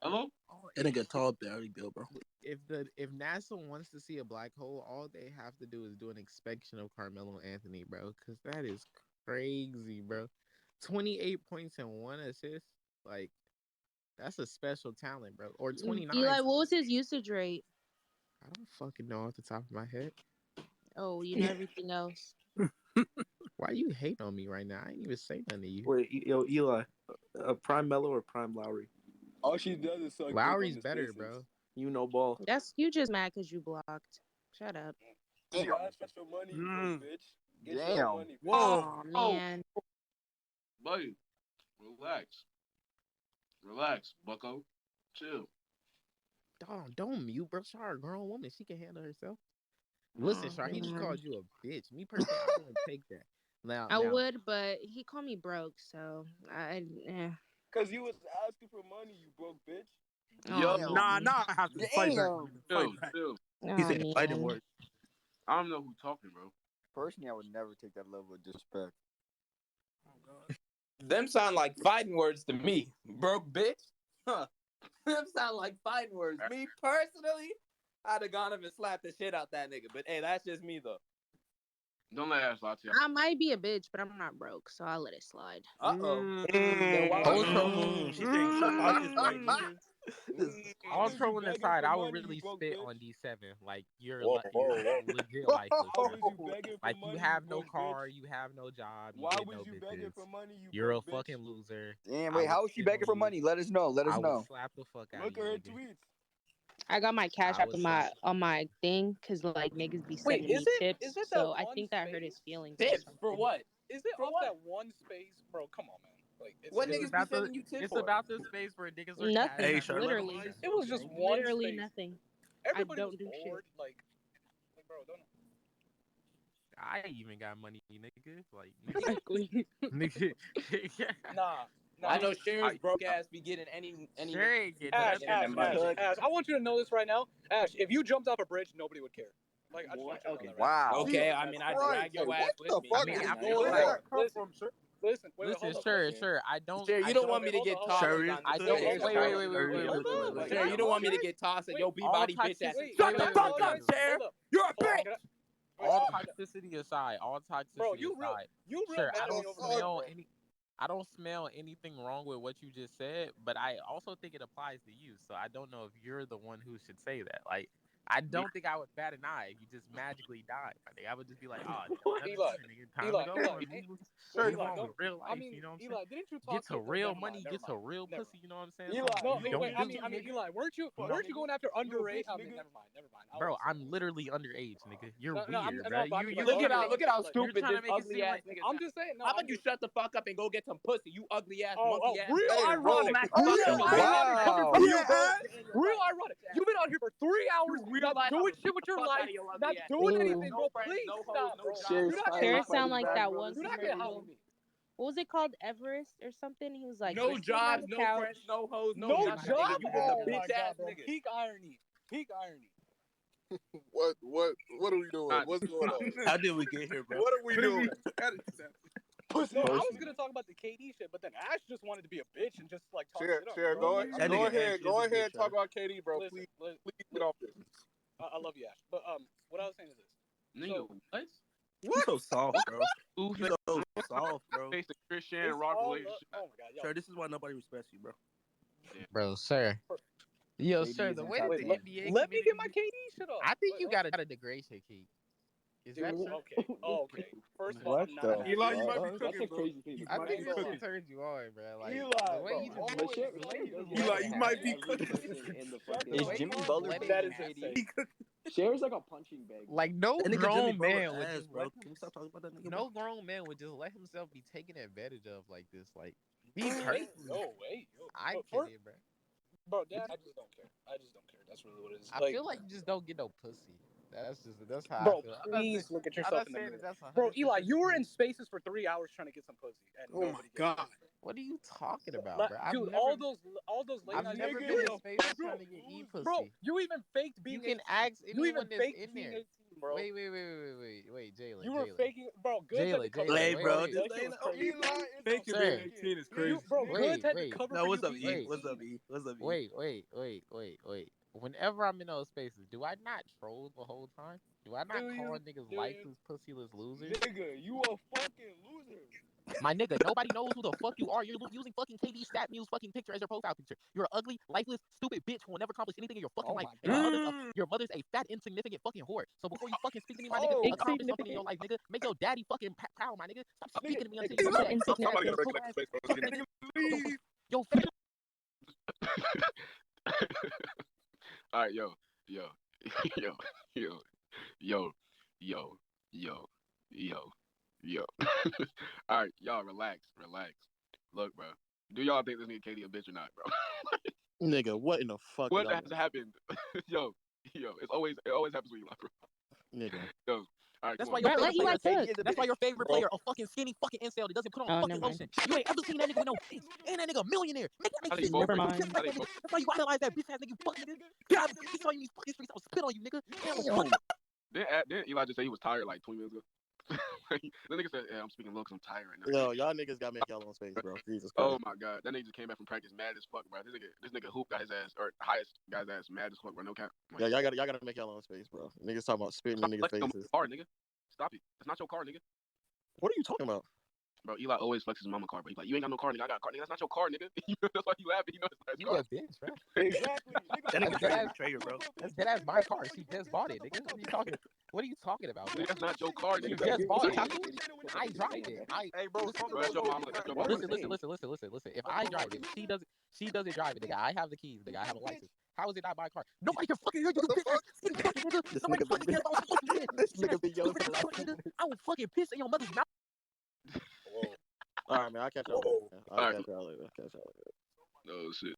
Speaker 1: Hello?
Speaker 9: That nigga tall, barely built, bro.
Speaker 2: If NASA wants to see a black hole, all they have to do is do an inspection of Carmelo Anthony, bro. Cause that is crazy, bro. 28 points and 1 assist. Like, that's a special talent, bro. Or 29.
Speaker 11: Eli, what was his usage rate?
Speaker 2: I don't fucking know off the top of my head.
Speaker 11: Oh, you know everything else.
Speaker 2: Why you hate on me right now? I ain't even say nothing to you.
Speaker 12: Wait, yo, Eli, Prime Melo or Prime Lowry?
Speaker 3: All she does is suck dick
Speaker 2: Lowry's
Speaker 3: on the
Speaker 2: better,
Speaker 3: Spaces.
Speaker 2: bro.
Speaker 12: You know ball.
Speaker 11: You just mad because you blocked. Shut up.
Speaker 3: Damn. Special money, you broke bitch. Get your
Speaker 6: Damn.
Speaker 3: money.
Speaker 11: Oh man.
Speaker 13: Buddy, relax, Bucko, chill.
Speaker 2: Don't mute, bro. She's a grown woman. She can handle herself. Listen, Shar, he just
Speaker 11: man.
Speaker 2: called you a bitch. Me personally, I wouldn't take that. Now,
Speaker 11: I would, but he called me broke, so
Speaker 3: Cause you was asking for money, you broke bitch.
Speaker 2: Yo,
Speaker 11: Oh,
Speaker 12: Nah, I have to fight back.
Speaker 13: Chill.
Speaker 12: He said fighting
Speaker 11: man.
Speaker 12: word.
Speaker 13: I don't know who's talking, bro.
Speaker 6: Personally, I would never take that level of disrespect.
Speaker 7: Them sound like fighting words to me. Broke bitch. Huh. Them sound like fighting words. Me personally, I'd have gone up and slapped the shit out that nigga. But hey, that's just me though.
Speaker 13: Don't let ass lie to you.
Speaker 11: I might be a bitch, but I'm not broke, so I'll let it slide.
Speaker 12: She saying your pocket's right, nigga.
Speaker 2: All trolling aside, I would really spit on D7. Like, you're legit lifeless.
Speaker 3: Why was you begging for
Speaker 2: Like,
Speaker 3: money?
Speaker 2: you have
Speaker 3: you
Speaker 2: no
Speaker 3: broke
Speaker 2: car,
Speaker 3: bitch?
Speaker 2: you have no job, you
Speaker 3: Why
Speaker 2: get
Speaker 3: was
Speaker 2: no
Speaker 3: you begging
Speaker 2: bitches.
Speaker 3: for money?
Speaker 2: You're a
Speaker 3: broke bitch?
Speaker 2: fucking loser.
Speaker 6: Damn,
Speaker 2: I
Speaker 6: wait,
Speaker 2: would
Speaker 6: how is she
Speaker 2: spit
Speaker 6: begging
Speaker 2: on
Speaker 6: for
Speaker 2: you.
Speaker 6: money? Let us know. Let us
Speaker 2: I would
Speaker 6: know.
Speaker 2: slap the fuck out
Speaker 3: Look
Speaker 2: of
Speaker 3: at
Speaker 2: you,
Speaker 3: her
Speaker 2: nigga.
Speaker 3: tweets.
Speaker 11: I got my cash
Speaker 2: I
Speaker 11: app
Speaker 2: would slap.
Speaker 11: on my thing because like niggas be
Speaker 2: Wait,
Speaker 11: sending me tips,
Speaker 2: is it
Speaker 11: so
Speaker 2: that
Speaker 11: I
Speaker 2: one
Speaker 11: think that hurt
Speaker 2: space?
Speaker 11: his feelings or
Speaker 7: Tips
Speaker 11: something.
Speaker 7: for what?
Speaker 2: Is it
Speaker 7: For
Speaker 2: off
Speaker 7: what?
Speaker 2: that one space, bro? Come on, man. Like,
Speaker 7: What
Speaker 2: it's
Speaker 7: niggas be
Speaker 2: about
Speaker 7: sending you tips
Speaker 2: it's
Speaker 7: for?
Speaker 2: about the space where niggas are
Speaker 11: Nothing.
Speaker 12: Hey,
Speaker 2: cash.
Speaker 12: Char, let him
Speaker 11: Literally,
Speaker 12: lie.
Speaker 2: It was just one
Speaker 11: literally
Speaker 2: space.
Speaker 11: nothing.
Speaker 2: Everybody
Speaker 11: I don't
Speaker 2: was
Speaker 11: do
Speaker 2: bored.
Speaker 11: shit.
Speaker 2: Like, bro, don't. I even got money, nigga. Like,
Speaker 11: Exactly.
Speaker 2: nigga.
Speaker 4: Nah.
Speaker 7: I know Sharon's broke ass be getting any
Speaker 2: Sure ain't get
Speaker 4: Ash,
Speaker 2: nothing.
Speaker 4: I want you to know this right now. Ash, if you jumped off a bridge, nobody would care. Like, I just want you to know that right
Speaker 6: Wow.
Speaker 7: Okay, I mean, I drag your ass with me.
Speaker 2: I mean, I feel
Speaker 4: now.
Speaker 2: like
Speaker 4: Listen,
Speaker 2: listen,
Speaker 4: hold
Speaker 2: sure.
Speaker 4: on.
Speaker 2: I don't.
Speaker 7: Sure, you don't want me to get tossed
Speaker 12: Sure,
Speaker 7: on
Speaker 2: I
Speaker 7: the
Speaker 2: don't.
Speaker 7: stage.
Speaker 2: Wait.
Speaker 7: Sure, you don't want me to get tossed and yo B-body bitch ass.
Speaker 2: Shut the fuck
Speaker 7: up, Chair. You're a bitch.
Speaker 2: All toxicity aside,
Speaker 4: Bro, you real
Speaker 2: sure,
Speaker 4: mad
Speaker 2: I don't
Speaker 4: over
Speaker 2: smell any. I don't smell anything wrong with what you just said, but I also think it applies to you. So I don't know if you're the one who should say that. Like, I don't think I would bat an eye if you just magically died. I think I would just be like, oh,
Speaker 4: Eli,
Speaker 2: time to go on. Move on with real life.
Speaker 4: I mean,
Speaker 2: You know what I'm saying?
Speaker 4: Eli, didn't you talk
Speaker 2: Get to real money, get to real pussy. You know what I'm saying?
Speaker 4: Eli, weren't you going after underage? I mean, never mind.
Speaker 2: Bro, I'm literally underage, nigga. You're weird,
Speaker 4: no,
Speaker 2: bro.
Speaker 7: Look at how stupid this ugly ass nigga.
Speaker 4: I'm just saying. No,
Speaker 7: How about you shut the fuck up and go get some pussy, you ugly ass
Speaker 4: Oh,
Speaker 7: monkey ass.
Speaker 4: real ironic. Real ironic. You've been out here for 3 hours, not doing shit with your life, not doing anything, bro. Please stop, bro.
Speaker 11: Sure sound like that one
Speaker 4: You're not gonna help me.
Speaker 11: What was it called? Everest or something? He was like,
Speaker 7: no
Speaker 11: just sitting on
Speaker 7: jobs,
Speaker 11: the
Speaker 7: no
Speaker 11: couch.
Speaker 7: friends, no hoes,
Speaker 4: No
Speaker 7: nothing,
Speaker 4: job.
Speaker 7: nigga. You just a
Speaker 4: Oh my
Speaker 7: bitch
Speaker 4: god,
Speaker 7: ass
Speaker 4: bro.
Speaker 7: nigga.
Speaker 4: Peak irony.
Speaker 3: What are we doing? What's going on?
Speaker 12: How did we get here, bro?
Speaker 3: What are we doing?
Speaker 4: No, I was gonna talk about the KD shit, but then Ash just wanted to be a bitch and just like talk shit up.
Speaker 3: Share, go ahead, talk about KD, bro.
Speaker 4: Listen,
Speaker 3: please get off this.
Speaker 4: I love you, Ash. But what I was saying is this.
Speaker 13: Nigga, what?
Speaker 12: You so soft, bro. You so soft, bro.
Speaker 13: Face the Christian Rock relationship.
Speaker 4: Oh my god, yo.
Speaker 12: Sure, this is why nobody respects you, bro.
Speaker 2: Bro, sir. Yo,
Speaker 6: KD
Speaker 2: sir,
Speaker 6: is
Speaker 2: the
Speaker 6: in
Speaker 2: way
Speaker 6: top
Speaker 2: that the
Speaker 6: 10.
Speaker 2: NBA
Speaker 4: Let me
Speaker 2: community,
Speaker 4: get my KD shit up.
Speaker 2: I think you got a degradation key. Is that true?
Speaker 4: Okay. First of all,
Speaker 6: What
Speaker 4: I'm not
Speaker 6: the
Speaker 4: an athlete.
Speaker 3: Eli, you might be
Speaker 6: fuck?
Speaker 3: cooking, bro.
Speaker 2: I think this shit turns you on, bro. Like, the way you just let it happen.
Speaker 6: Is Jimmy Butler
Speaker 2: let it
Speaker 6: better than
Speaker 2: happen.
Speaker 6: KD? Shares like a punching bag.
Speaker 2: Like, no
Speaker 12: That nigga Jimmy
Speaker 2: grown
Speaker 12: Butler
Speaker 2: man would
Speaker 12: ass,
Speaker 2: just
Speaker 12: bro.
Speaker 2: let
Speaker 12: Can we stop talking about that nigga?
Speaker 2: no grown man would just let himself be taken advantage of like this. Like, me
Speaker 4: Wait,
Speaker 2: personally, I get it, bro.
Speaker 4: Bro, Dad, I just don't care. That's really what it is.
Speaker 2: I feel like you just don't get no pussy. That's how
Speaker 4: Bro,
Speaker 2: I feel.
Speaker 4: please look at yourself in the mirror.
Speaker 2: That's
Speaker 4: Bro, Eli, you were in spaces for 3 hours trying to get some pussy. And
Speaker 3: Oh my god.
Speaker 2: What are you talking about, bro?
Speaker 4: Dude, all those late
Speaker 2: I've
Speaker 4: nights.
Speaker 2: never been in spaces trying to get pussy.
Speaker 4: Bro, you even faked being
Speaker 2: You can
Speaker 4: 18.
Speaker 2: ask anyone that's in
Speaker 4: being
Speaker 2: there.
Speaker 4: 18, bro.
Speaker 2: Wait, Jalen.
Speaker 4: You were faking, bro. Goods had to cover.
Speaker 12: Hey, bro,
Speaker 4: that shit was crazy.
Speaker 3: Faking being 18 is crazy.
Speaker 4: Bro, Goods had to cover.
Speaker 12: No, what's up,
Speaker 4: E?
Speaker 12: E? What's up, E? What's up, E?
Speaker 2: Wait. Whenever I'm in those spaces, do I not troll the whole time? Do I not call niggas lifeless, pussyless losers?
Speaker 3: Nigga, you a fucking loser.
Speaker 2: My nigga, nobody knows who the fuck you are. You're using fucking KD Stat Muse fucking picture as your profile picture. You're an ugly, lifeless, stupid bitch who will never accomplish anything in your fucking life. And your mother's a fat, insignificant fucking whore. So before you fucking speak to me, my nigga, accomplish something in your life, nigga. Make your daddy fucking proud, my nigga. Stop speaking to me until you do that.
Speaker 3: Somebody got to break his face, bro.
Speaker 2: Yo,
Speaker 13: All right, yo, yo, yo, yo, yo, yo, yo, yo, yo. All right, y'all, relax. Look, bro, do y'all think this nigga Katie a bitch or not, bro?
Speaker 1: Nigga, what in the fuck?
Speaker 13: What has happened? yo, it always happens when you lie, bro.
Speaker 1: Nigga.
Speaker 13: Yo. All right,
Speaker 2: that's
Speaker 13: why
Speaker 2: your favorite player. That's why your favorite player, a fucking skinny fucking incel that doesn't put on fucking lotion. You ain't ever seen that nigga with no tits. And that nigga a millionaire. Make that make sense.
Speaker 11: Never mind.
Speaker 2: That's why you idolize that bitch ass nigga, you fucking nigga. God, he saw you in these fucking streets, I would spit on you, nigga.
Speaker 13: Didn't Eli just say he was tired like 20 minutes ago? The nigga said, "Yeah, I'm speaking low because I'm tired right now."
Speaker 1: Yo, y'all niggas gotta make y'all own space, bro. Jesus Christ.
Speaker 13: Oh my god, that nigga just came back from practice mad as fuck, bro. This nigga Hoop got his ass, or highest guy's ass mad as fuck, bro. No cap.
Speaker 1: Yeah, y'all gotta make y'all own space, bro. Niggas talking about spitting in niggas' faces.
Speaker 13: Car, nigga. Stop it. It's not your car, nigga.
Speaker 1: What are you talking about?
Speaker 13: Bro, Eli always flexes his mama car, but he's like, you ain't got no car, nigga. I got a car, nigga. That's not your car, nigga. That's why you laughing. You know it's not your car.
Speaker 2: You a bitch, bro.
Speaker 12: Exactly. That nigga traitor, bro.
Speaker 2: That's dead ass my car. She just bought it, nigga. What are you talking about, bro?
Speaker 13: That's not your car, nigga.
Speaker 2: You just bought it. I drive it.
Speaker 3: Hey, bro,
Speaker 13: that's your mama. That's your mama.
Speaker 2: Listen. If I drive it, she doesn't drive it, nigga. I have the keys, nigga. I have a license. How is it not my car? Nobody can fucking hear you, bitch. Nobody fucking cares about what you did.
Speaker 1: This nigga be yelling for the last
Speaker 2: I will fucking piss in your mother's mouth.
Speaker 1: All right, man. I'll catch y'all later. I'll catch y'all later.
Speaker 13: Oh, shit.